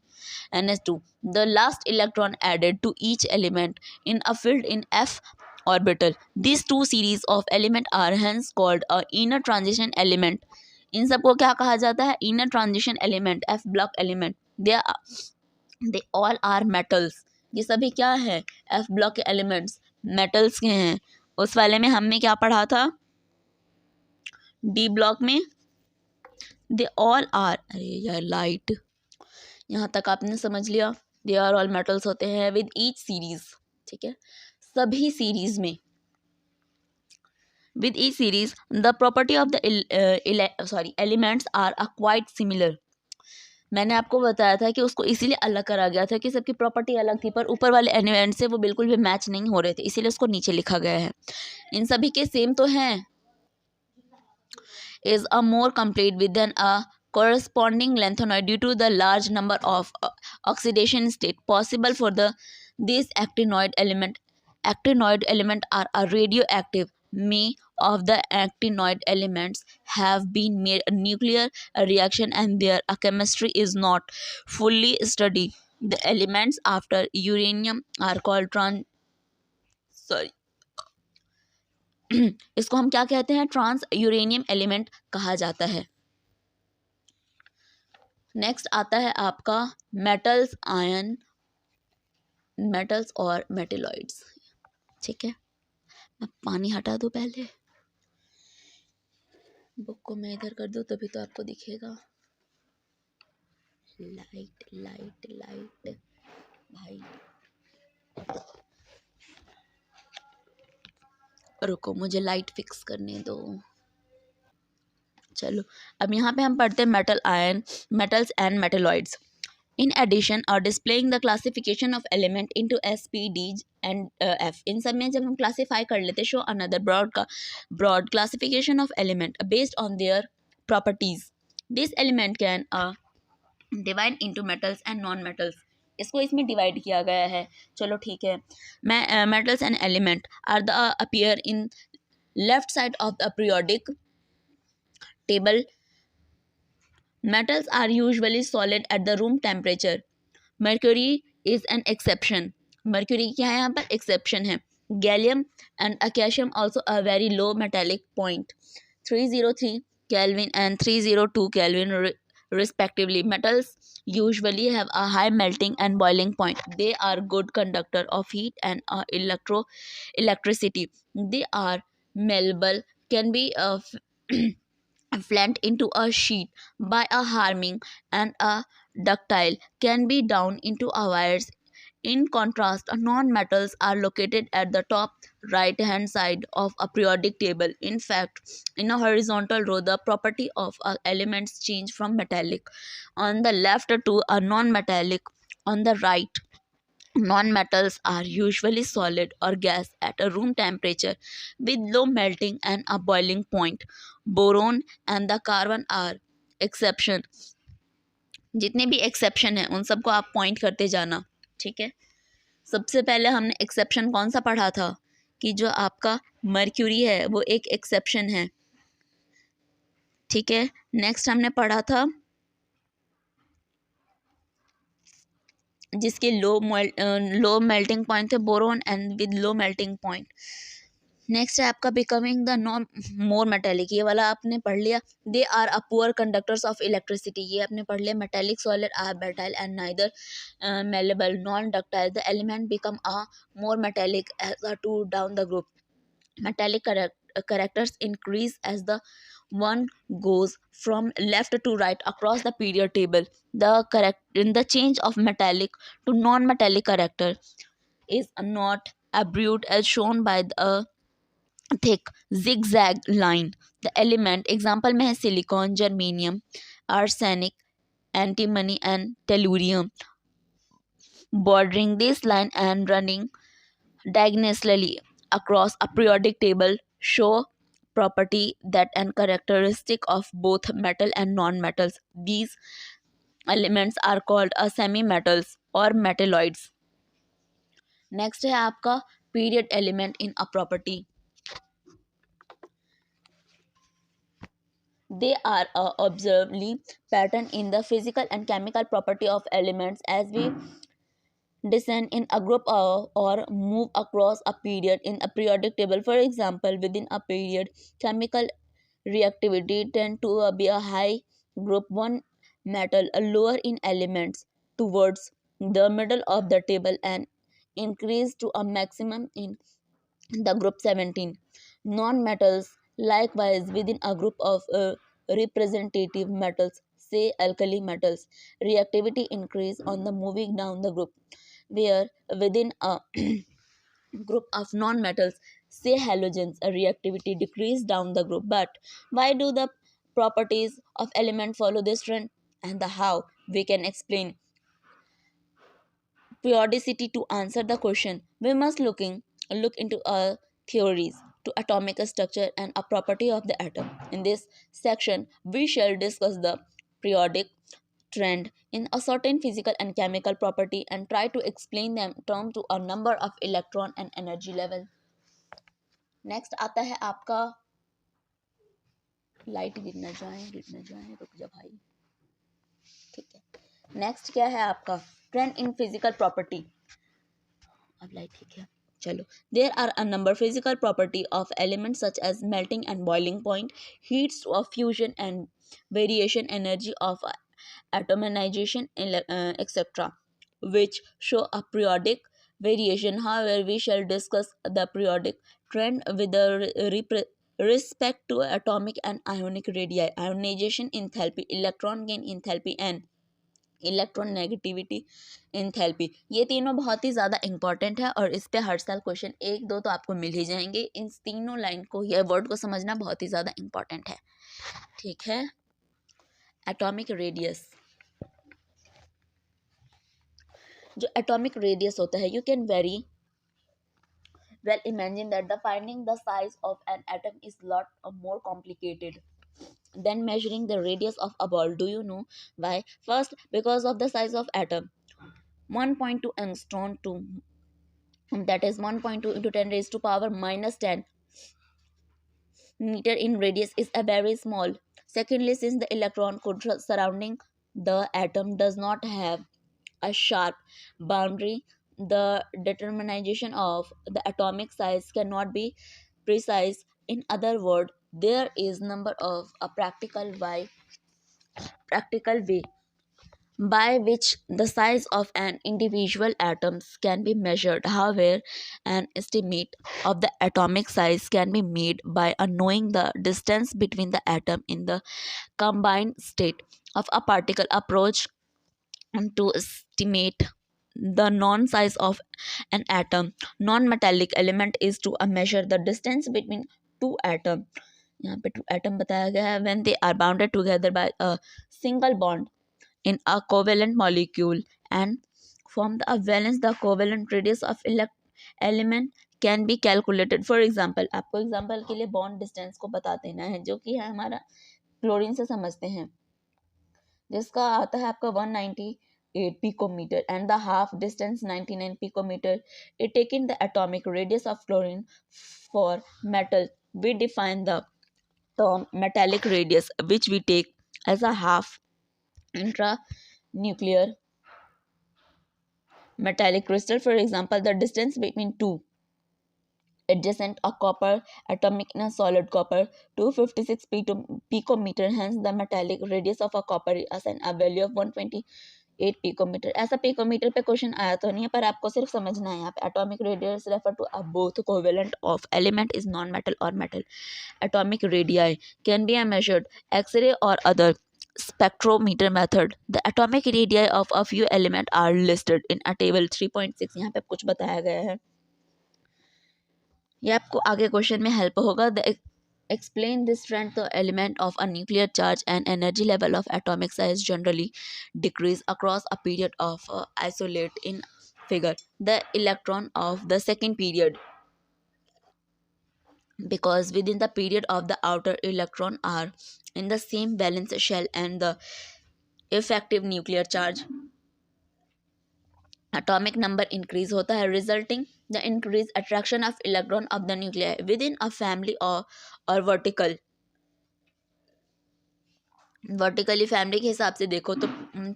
NS2 the last electron added to each element in a field in F orbital. These two series of element are hence called a inner transition element. इन सबको क्या कहा जाता है? Inner transition element, f block element. They all are metals. ये सभी क्या है? F block के एलिमेंट्स मेटल्स के हैं। उस वाले में हमने क्या पढ़ा था? डी ब्लॉक में दे ऑल आर, अरे यार लाइट, यहाँ तक आपने समझ लिया। दे आर ऑल मेटल्स होते हैं विद ईच सीरीज, ठीक है, सभी सीरीज में। With each series the property of the elements are quite similar. मैंने आपको बताया था कि उसको इसीलिए अलग करा गया था कि सबकी प्रॉपर्टी अलग थी, पर ऊपर वाले एलिमेंट से वो बिल्कुल भी मैच नहीं हो रहे थे, इसीलिए उसको नीचे लिखा गया है। इन सभी के सेम तो हैं। is a more complete within a corresponding lanthanoid due to the large number of oxidation state possible for these actinoid element are a radioactive. May of the actinoid elements have been made a nuclear reaction and their chemistry is not fully studied. The elements after uranium are called sorry इसको हम क्या कहते हैं? Trans uranium element कहा जाता है। Next आता है आपका मेटल्स, आयन, मेटल्स और मेटेलॉइड्स, ठीक है। मैं पानी हटा दूं पहले, बुक को मैं इधर कर दूं तभी तो आपको दिखेगा। लाइट लाइट लाइट भाई, रुको मुझे लाइट फिक्स करने दो। चलो अब यहाँ पे हम पढ़ते हैं metal, ion, metals and metalloids. In addition, are displaying the classification of element into S, P, D and F. इन सब में जब हम क्लासीफाई कर लेते, show another broad classification of element based on their properties. This element can divide into metals and non-metals. इसको इसमें divide किया गया है। चलो ठीक है। Metals and element are the appear in left side of the periodic table. Metals are usually solid at the room temperature. Mercury is an exception. Mercury क्या है यहाँ पर? Exception है। Gallium and Acacium also a very low metallic point, 303 Kelvin and 302 Kelvin respectively. Metals usually have a high melting and boiling point. They are good conductor of heat and electricity. They are malleable, can be flattened into a sheet by a harming, and a ductile, can be down into a wires. In contrast, non-metals are located at the top right hand side of a periodic table. In fact, in a horizontal row, the property of elements change from metallic on the left to a non-metallic on the right. Non-metals are usually solid or gas at a room temperature with low melting and a boiling point. Boron and the carbon are exception. जितने भी exception है उन सबको आप point करते जाना, ठीक है। सबसे पहले हमने एक्सेप्शन कौन सा पढ़ा था? कि जो आपका मर्क्यूरी है वो एक एक्सेप्शन है, ठीक है। नेक्स्ट हमने पढ़ा था जिसके लो मेल्टिंग पॉइंट थे, boron and with low melting point. Next है आपका becoming the non more metallic, ये वाला आपने पढ़ लिया। They are a poor conductors of electricity, ये आपने पढ़ लिया। Metallic, solid, are metal and neither malleable, non ductile. The element become a more metallic as a to down the group. Metallic characters increase as the one goes from left to right across the period table. The change of metallic to non-metallic character is not abrupt as shown by the thick zigzag line. The element example में है silicon, germanium, arsenic, antimony and tellurium. Bordering this line and running diagonally across a periodic table show property that and characteristic of both metal and non-metals. These elements are called a semi-metals or metalloids. Next है आपका period element in a property. They are a observably pattern in the physical and chemical property of elements as we descend in a group or move across a period in a periodic table. For example, within a period, chemical reactivity tend to be a high group 1 metal, a lower in elements towards the middle of the table, and increase to a maximum in the group 17. Non-metals likewise within a group of representative metals, say alkali metals, reactivity increase on the moving down the group, where within a group of non-metals, say halogens, a reactivity decrease down the group. But why do the properties of element follow this trend, and the how we can explain periodicity to answer the question? We must look into theories to atomic structure and a property of the atom. In this section, we shall discuss the periodic trend in a certain physical and chemical property and try to explain them term to a number of electron and energy level. Next आता है आपका light गिरना जाए रुक जा भाई, ठीक है। नेक्स्ट क्या है आपका ट्रेंड इन फिजिकल प्रॉपर्टी। अब लाइट ठीक है, चलो। There are a number physical property of element such as melting and boiling point, heats of fusion and variation energy of atomization, etc., which show a periodic variation. However, we shall discuss the periodic trend with the respect to atomic and ionic radii, ionization enthalpy, electron gain enthalpy, and electron negativity enthalpy. ये तीनों बहुत ही ज़्यादा important है और इस पे हर साल क्वेश्चन एक दो तो आपको मिल ही जाएंगे। इन तीनों लाइन को, ये वर्ड को समझना बहुत ही ज़्यादा इंपॉर्टेंट है, ठीक है। एटॉमिक रेडियस, जो एटॉमिक रेडियस होता है, you can very well imagine that the finding the size of an atom is lot more complicated than measuring the radius of a ball. Do you know why? First, because of the size of atom, 1.2 angstrom to, that is 1.2 into 10 raised to power minus 10 meter in radius, is a very small. Secondly, since the electron could surrounding the atom does not have a sharp boundary, the determination of the atomic size cannot be precise. In other words, there is number of a practical way by which the size of an individual atoms can be measured. However, an estimate of the atomic size can be made by knowing the distance between the atom in the combined state of a particle. Approach to estimate the non size of an atom non metallic element is to measure the distance between two atoms. यहाँ पे to atom बताया गया है when they are bounded together by a single bond in a covalent molecule and form the valence. The covalent radius of element can be calculated. For example, आपको example के लिए bond distance को बता देना है, जो कि है हमारा क्लोरीन से समझते हैं, जिसका आता है आपका 198 picometer and the half distance 99 picometer. It taking the atomic radius of chlorine for metal, we define the term metallic radius, which we take as a half intranuclear metallic crystal. For example, the distance between two adjacent a copper atomic in a solid copper 256 picometer. Hence the metallic radius of a copper is a value of 128 picometer. ऐसा picometer पे question आया तो नहीं है, पर आपको सिर्फ समझना है यहाँ पे atomic radius refer to a both covalent of element is non-metal or metal. Atomic radii can be measured X-ray or other spectrometer method. The atomic radii of a few elements are listed in a table 3.6. यहाँ पे कुछ बताया गया है, ये आपको आगे question में हेल्प होगा. The explain this trend. The element of a nuclear charge and energy level of atomic size generally decrease across a period of isolate in figure the electron of the second period, because within the period of the outer electron are in the same valence shell and the effective nuclear charge atomic number increase होता है, resulting the increased attraction of electron of the nuclei within a family or vertically family के हिसाब से देखो तो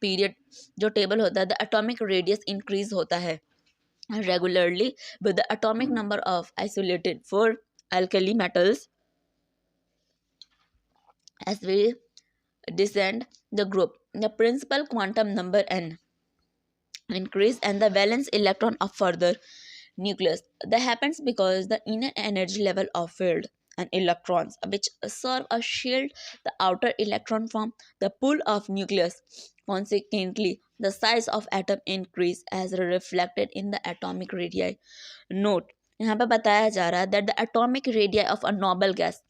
period जो table होता है, द एटॉमिक रेडियस इंक्रीज होता है regularly with the atomic number of isolated for alkali metals as we descend the group. The principal quantum number n increase and the valence electron of further nucleus. That happens because the inner energy level of field and electrons which serve a shield the outer electron from the pull of nucleus. Consequently, the size of atom increase as reflected in the atomic radii. Note, यहाँ पे बताया जा रहा है that the atomic radii of a noble gas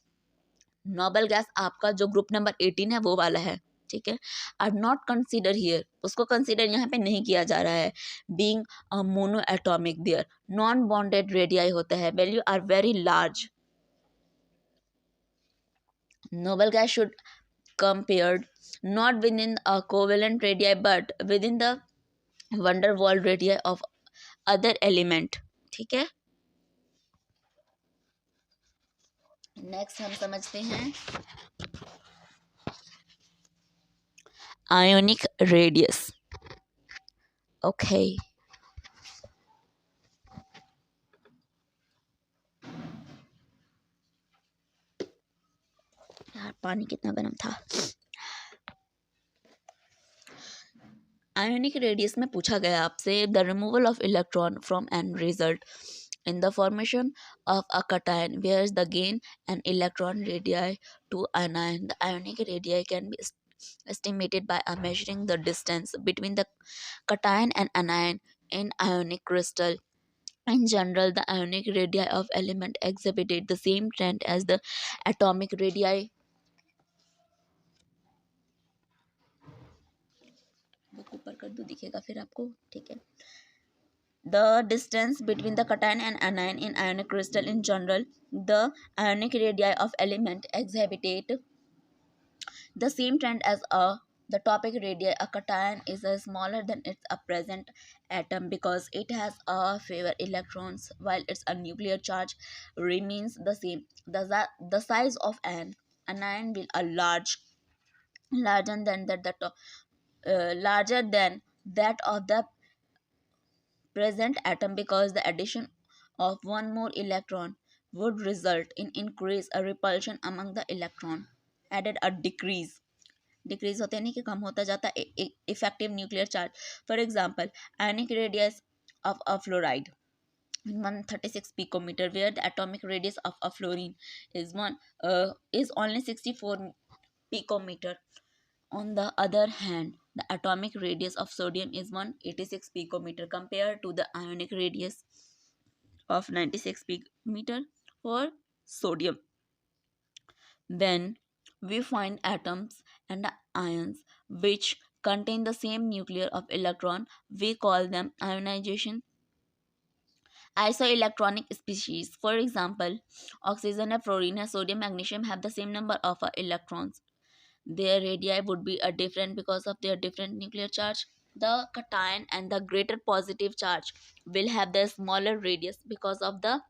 आपका जो group number 18 है वो वाला है, ठीक है, आर नॉट कंसिडर हियर, उसको कंसिडर यहाँ पे नहीं किया जा रहा है, being a mono atomic there non bonded radii होता है, value are very large. Noble gas should compared not within a covalent radii but within the van der Waals radii of other element. ठीक है, next हम समझते हैं ionic radius. Okay, यार पानी कितना गर्म था. आयोनिक रेडियस में पूछा गया आपसे the removal of electron from an result in the formation of a cation whereas the gain an electron radii to anion. The ionic radii can be estimated by measuring the distance between the cation and anion in ionic crystal. In general, the ionic radii of element exhibited the same trend as the atomic radii. Book ऊपर कर दो, दिखेगा फिर आपको, ठीक है. The distance between the cation and anion in ionic crystal in general, the ionic radii of element exhibit the same trend as the topic radii. A cation is smaller than its present atom because it has fewer electrons, while its nuclear charge remains the same. The size of an anion will a larger than larger than that of the present atom because the addition of one more electron would result in increase a repulsion among the electron added a decrease होते नहीं कि कम होता जाता effective nuclear charge. For example, ionic radius of a fluoride 136 picometer where the atomic radius of a fluorine is only 64 picometer. On the other hand, the atomic radius of sodium is 186 picometer compared to the ionic radius of 96 picometer for sodium. Then we find atoms and ions which contain the same nuclear of electron. We call them ionization isoelectronic species. For example, oxygen and fluorine and sodium magnesium have the same number of electrons. Their radii would be different because of their different nuclear charge. The cation and the greater positive charge will have the smaller radius because of the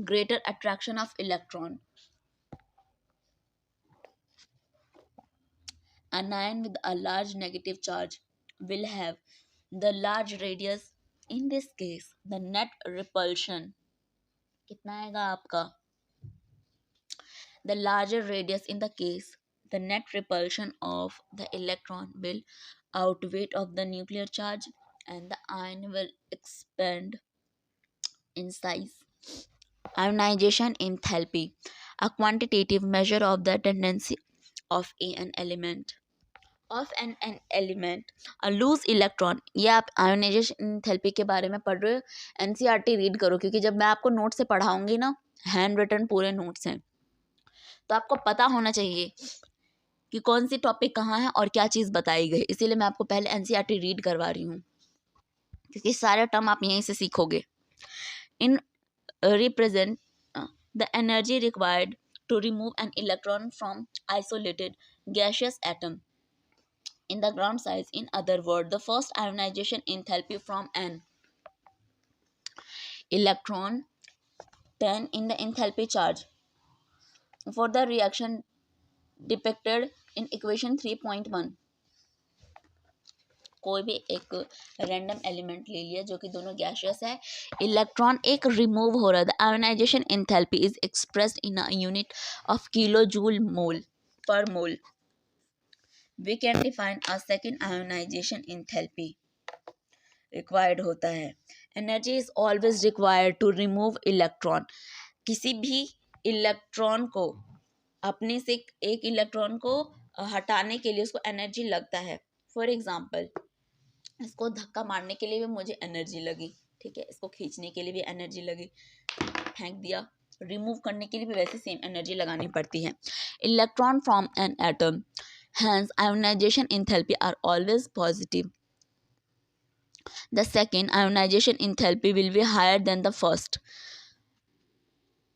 greater attraction of electron. An ion with a large negative charge will have the large radius. In this case, the net repulsion कितना आएगा आपका? The larger radius in the case, the net repulsion of the electron will outweigh of the nuclear charge and the ion will expand in size. Ionization enthalpy, a quantitative measure of the tendency of an element. A loose electron. ये आप ionisation enthalpy के बारे में पढ़ रहे हो, NCERT read करो क्योंकि जब मैं आपको नोट से पढ़ाऊंगी ना, हैंड रिटन पूरे नोट्स हैं, तो आपको पता होना चाहिए कि कौन सी टॉपिक कहाँ है और क्या चीज़ बताई गई. इसीलिए मैं आपको पहले एनसीईआरटी रीड करवा रही हूँ क्योंकि सारे टर्म आप यहीं से सीखोगे. इन represent the energy required to remove an electron from isolated gaseous atom in the ground size. In other words, the first ionization enthalpy from an electron 10 in the enthalpy charge for the reaction depicted in equation 3.1. कोई भी एक random element ले लिया जो कि दोनों gaseous है, electron एक रिमूव हो रहा है, the ionization enthalpy is expressed in a unit of kilo joule mole per mole. We can define a second ionization enthalpy required होता है. Energy is always required to remove electron. किसी भी electron को अपने से एक इलेक्ट्रॉन को हटाने के लिए उसको एनर्जी लगता है. फॉर एग्जाम्पल, इसको धक्का मारने के लिए भी मुझे एनर्जी लगी, ठीक है, इसको खींचने के लिए भी एनर्जी लगी, फेंक दिया, रिमूव करने के लिए भी वैसे सेम एनर्जी लगानी पड़ती है. Electron from an atom, hence ionization enthalpy are always positive. The second ionization enthalpy will be higher than the first.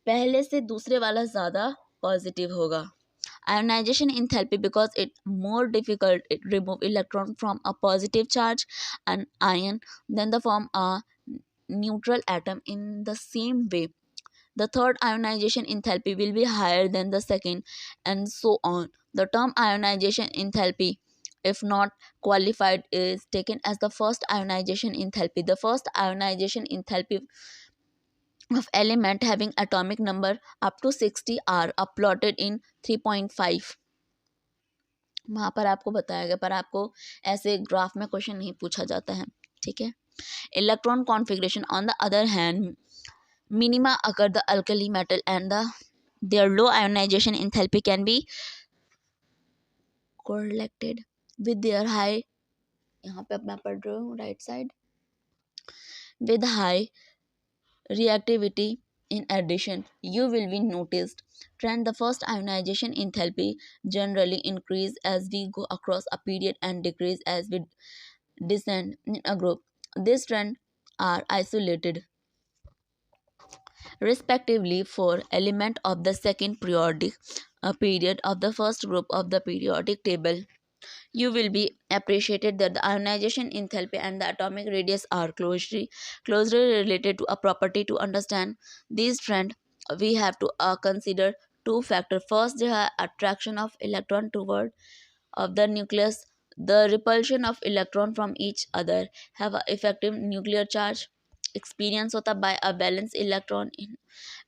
पहले से दूसरे वाला ज़्यादा पॉजिटिव होगा. Ionization enthalpy, because it more difficult to remove electron from a positive charge an ion than the form a neutral atom in the same way. The third ionization enthalpy will be higher than the second, and so on. The term ionization enthalpy, if not qualified, is taken as the first ionization enthalpy. The first ionization enthalpy of element having atomic number up to 60 are plotted in 3.5. वहाँ पर आपको बताया गया, पर आपको ऐसे graph में question नहीं पूछा जाता है, ठीक है. Electron configuration on the other hand, minima occur the alkali metal and their low ionization enthalpy can be correlated with their high, यहाँ पे मैं पढ़ रही हूँ right side, with high reactivity. In addition, you will be noticed trend the first ionization enthalpy generally increase as we go across a period and decrease as we descend in a group. This trend are isolated respectively for element of the second periodic period of the first group of the periodic table. You will be appreciated that the ionization enthalpy and the atomic radius are closely related to a property. To understand this trend, we have to consider two factors. First, the attraction of electron toward of the nucleus, the repulsion of electron from each other have a effective nuclear charge experience होता by a balanced electron in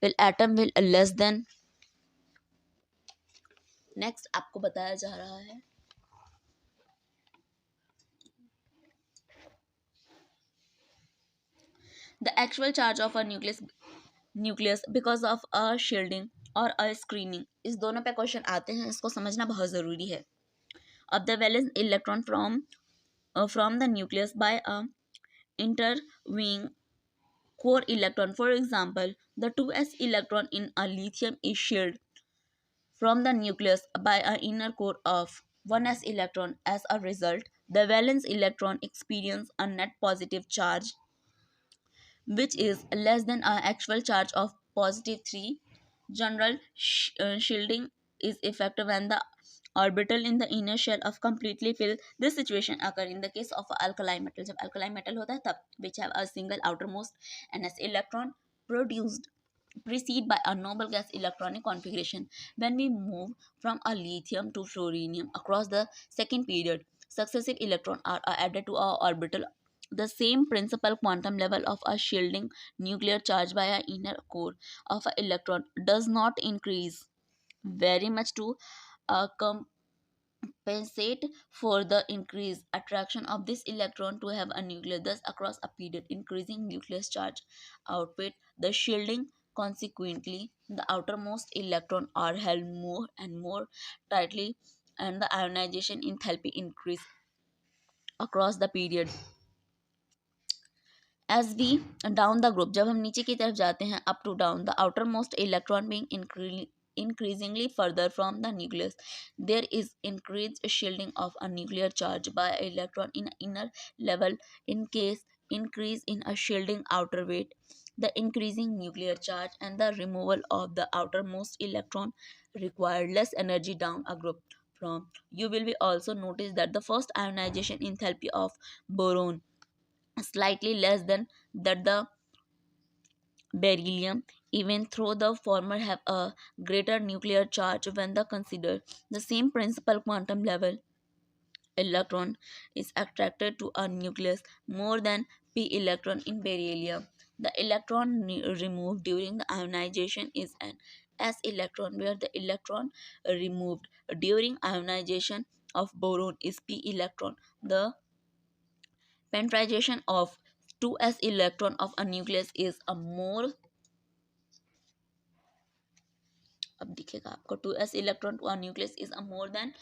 will atom will less than. Next आपको बताया जा रहा है the actual charge of a nucleus because of a shielding और a screening. इस दोनों पे क्वेश्चन आते हैं, इसको समझना बहुत ज़रूरी है. of the valence electron from the nucleus by a intervening core electron. For example, the 2s electron in a lithium is shielded from the nucleus by an inner core of 1s electron. As a result, the valence electron experience a net positive charge which is less than an actual charge of positive 3. General shielding is effective when the orbital in the inner shell of completely filled. This situation occur in the case of alkali metal. जब alkali metal होता है तब which have a single outermost ns electron produced preceded by a noble gas electronic configuration. When we move from a lithium to fluorinium across the second period, successive electrons are added to our orbital. The same principal quantum level of a shielding nuclear charge by an inner core of an electron does not increase very much to compensate for the increased attraction of this electron to have a nucleus. Thus, across a period, increasing nucleus charge outweigh the shielding. Consequently, the outermost electron are held more and more tightly, and the ionization enthalpy increase across the period. As we down the group, जब हम नीचे की तरफ जाते हैं up to down, the outermost electron being increasingly further from the nucleus, there is increased shielding of a nuclear charge by electron in inner level. In case increase in a shielding outer weight, the increasing nuclear charge and the removal of the outermost electron require less energy down a group from. You will be also notice that the first ionization enthalpy of boron slightly less than that the beryllium, even though the former have a greater nuclear charge when the consider the same principal quantum level. electron is attracted to a nucleus more than p electron in beryllium. The electron removed during the ionization is an s electron, where the electron removed during ionization of boron is p electron. The penetration of 2s electron of a nucleus is a more, अब दिखेगा आपको 2s electron to a nucleus is a more than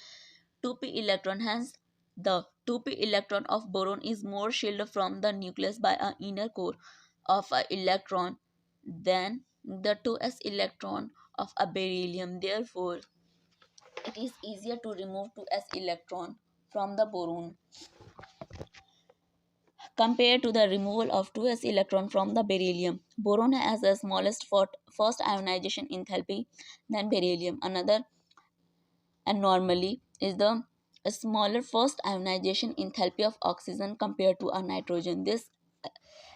2p electron. Hence the 2p electron of boron is more shielded from the nucleus by an inner core of a electron than the 2s electron of a beryllium. Therefore it is easier to remove 2s electron from the boron compared to the removal of 2s electron from the beryllium. Boron has the smallest first ionization enthalpy than beryllium. Another anomaly is the smaller first ionization enthalpy of oxygen compared to a nitrogen. This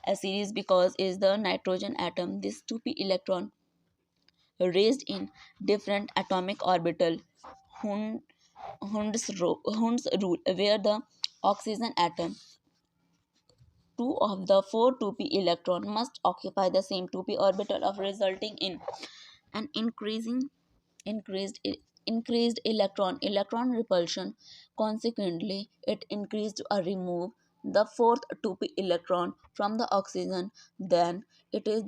a series because is the nitrogen atom. This 2p electron raised in different atomic orbital Hund's rule, where the oxygen atom, two of the four 2p electron must occupy the same 2p orbital of resulting in an increased electron repulsion. Consequently, it increased or remove the fourth 2p electron from the oxygen. Then it is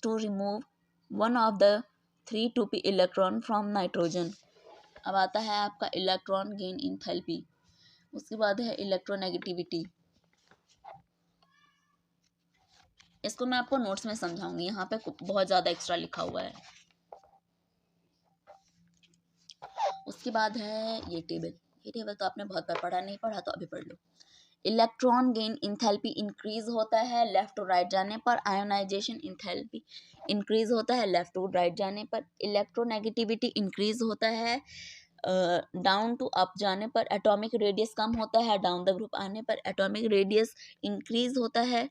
to remove one of the three 2p electron from nitrogen. अब आता है आपका electron gain enthalpy, उसके बाद है electronegativity. इसको मैं आपको नोट्स में समझाऊंगी, यहाँ पे बहुत ज़्यादा एक्स्ट्रा लिखा हुआ है. उसके बाद है ये टेबल तो आपने बहुत बार पढ़ा, नहीं पढ़ा तो अभी पढ़ लो. इलेक्ट्रॉन गेन इंथैल्पी इंक्रीज होता है लेफ्ट टू राइट जाने पर. आयोनाइजेशन इंथैल्पी इंक्रीज होता है लेफ्ट टू राइट जाने पर. इलेक्ट्रोनेगेटिविटी इंक्रीज होता है डाउन टू अप जाने पर. एटॉमिक रेडियस कम होता है डाउन द ग्रुप आने पर. एटॉमिक रेडियस इंक्रीज होता है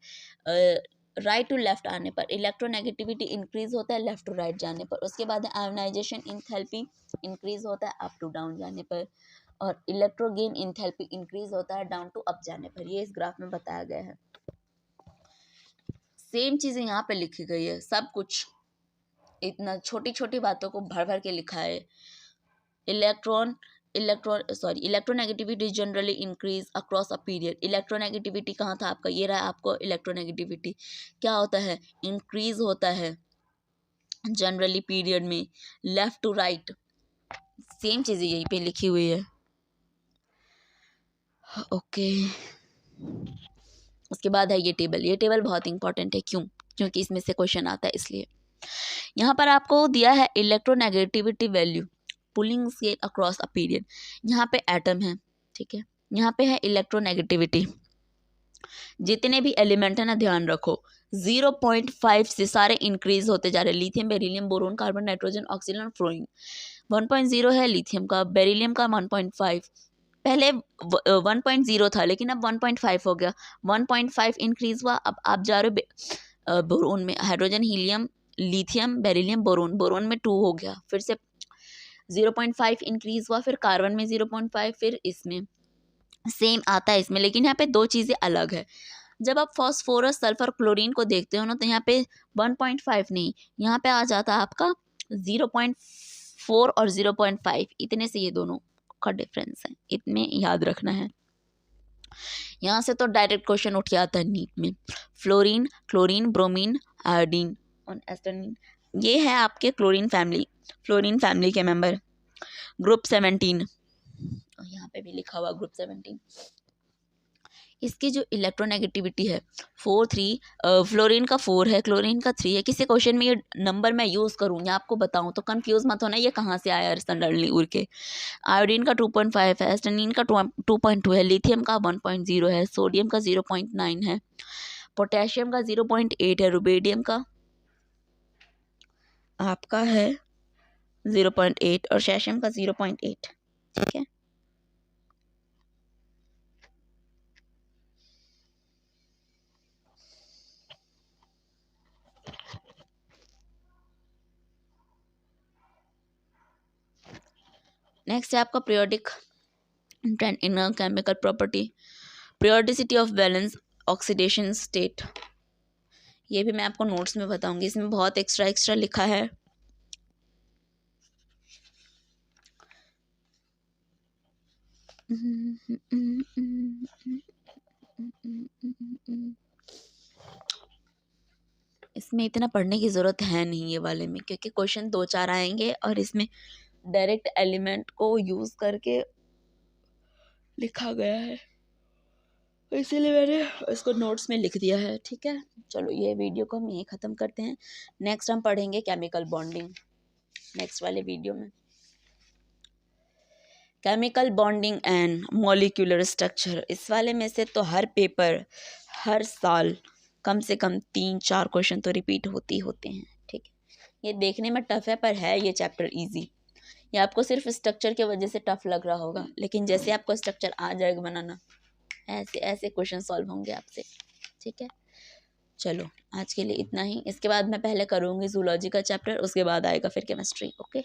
राइट टू लेफ्ट आने पर. इलेक्ट्रोनेगेटिविटी इंक्रीज होता है लेफ्ट टू राइट जाने पर. उसके बाद आयोनाइजेशन इंथैल्पी इंक्रीज होता है अप टू डाउन जाने पर. और इलेक्ट्रोगेन इंथैल्पी इंक्रीज होता है डाउन टू अप जाने पर. ये इस ग्राफ में बताया गया है. सेम चीज़ें यहाँ पे लिखी गई है. सब कुछ इतना छोटी छोटी बातों को भर भर के लिखा है. Electronegativity generally increase across a period. Electronegativity कहाँ था आपका, ये रहा आपको. इलेक्ट्रोनेगेटिविटी क्या होता है, इंक्रीज होता है जनरली पीरियड में लेफ्ट टू राइट. सेम चीज़ें यहीं पे लिखी हुई है. ओके उसके बाद है ये टेबल बहुत इंपॉर्टेंट है. क्योंकि इसमें से क्वेश्चन आता है, इसलिए यहाँ पर आपको दिया है electronegativity value pulling scale across a period. यहाँ पे एटम है, ठीक है. यहाँ पे है इलेक्ट्रोनेगेटिविटी. जितने भी एलिमेंट है ना, ध्यान रखो 0.5 से सारे इंक्रीज होते जा रहे हैं. Lithium, beryllium, boron, carbon, nitrogen, oxygen और फ्लोरीन. 1.0 है लिथियम का, बेरिलियम का 1.5. पहले 1.0 था लेकिन अब 1.5 हो गया. 1.5 इंक्रीज हुआ. अब आप जा रहे हो बोरोन में. Hydrogen, helium, lithium, beryllium, boron में 2 हो गया. फिर से 0.5 इंक्रीज हुआ. फिर कार्बन में 0.5. फिर इसमें सेम आता है इसमें, लेकिन यहाँ पे दो चीज़ें अलग है. जब आप फॉस्फोरस, सल्फर, क्लोरीन को देखते हो ना, तो यहाँ पे 1.5 नहीं, यहाँ पे आ जाता है आपका 0.4 और 0.5. इतने से ये दोनों का डिफरेंस है, इतने याद रखना है. यहाँ से तो डायरेक्ट क्वेश्चन उठ जाता है नीट में. फ्लोरीन, क्लोरीन, ब्रोमीन, आयोडीन और एस्टोनिन, ये है आपके फ्लोरीन फैमिली के मेंबर. ग्रुप 17, यहाँ पे भी लिखा हुआ ग्रुप 17. इसकी जो इलेक्ट्रोनेगेटिविटी है 4-3, फ्लोरीन का 4 है, क्लोरीन का 3 है. किसी क्वेश्चन में ये नंबर मैं यूज़ करूँ या आपको बताऊँ तो कंफ्यूज मत होना ये कहाँ से आया सडनली उड़ के. आयोडीन का 2.5 है, एस्टेनिन का 2.2 है, लिथियम का 1.0 है, सोडियम का 0.9 है, पोटेशियम का 0.8 है, रुबेडियम का आपका है 0.8 और सेशियम का 0.8. ठीक है. नेक्स्ट है आपका periodic 10 inner chemical property, periodicity of valence, oxidation state। ये भी मैं आपको नोट्स में बताऊंगी, इसमें बहुत एक्स्ट्रा एक्स्ट्रा लिखा है। इसमें इतना पढ़ने की ज़रूरत है नहीं ये वाले में, क्योंकि क्वेश्चन 2-4 आएंगे और इसमें डायरेक्ट एलिमेंट को यूज़ करके लिखा गया है, इसीलिए मैंने इसको नोट्स में लिख दिया है। ठीक है, चलो ये वीडियो को हम यहीं ख़त्म करते हैं। नेक्स्ट हम पढ़ेंगे केमिकल बॉन्डिंग नेक्स्ट वाले वीडियो में। Chemical bonding and molecular structure, इस वाले में से तो हर पेपर हर साल कम से कम 3-4 क्वेश्चन तो रिपीट होते हैं। ठीक है, ये देखने में टफ है पर है ये चैप्टर इजी। ये आपको सिर्फ स्ट्रक्चर की वजह से टफ लग रहा होगा, लेकिन जैसे आपको स्ट्रक्चर आ जाएगा बनाना, ऐसे ऐसे क्वेश्चन सॉल्व होंगे आपसे। ठीक है, चलो आज के लिए इतना ही। इसके बाद मैं पहले करूँगी जूलॉजी का चैप्टर, उसके बाद आएगा फिर केमिस्ट्री। ओके।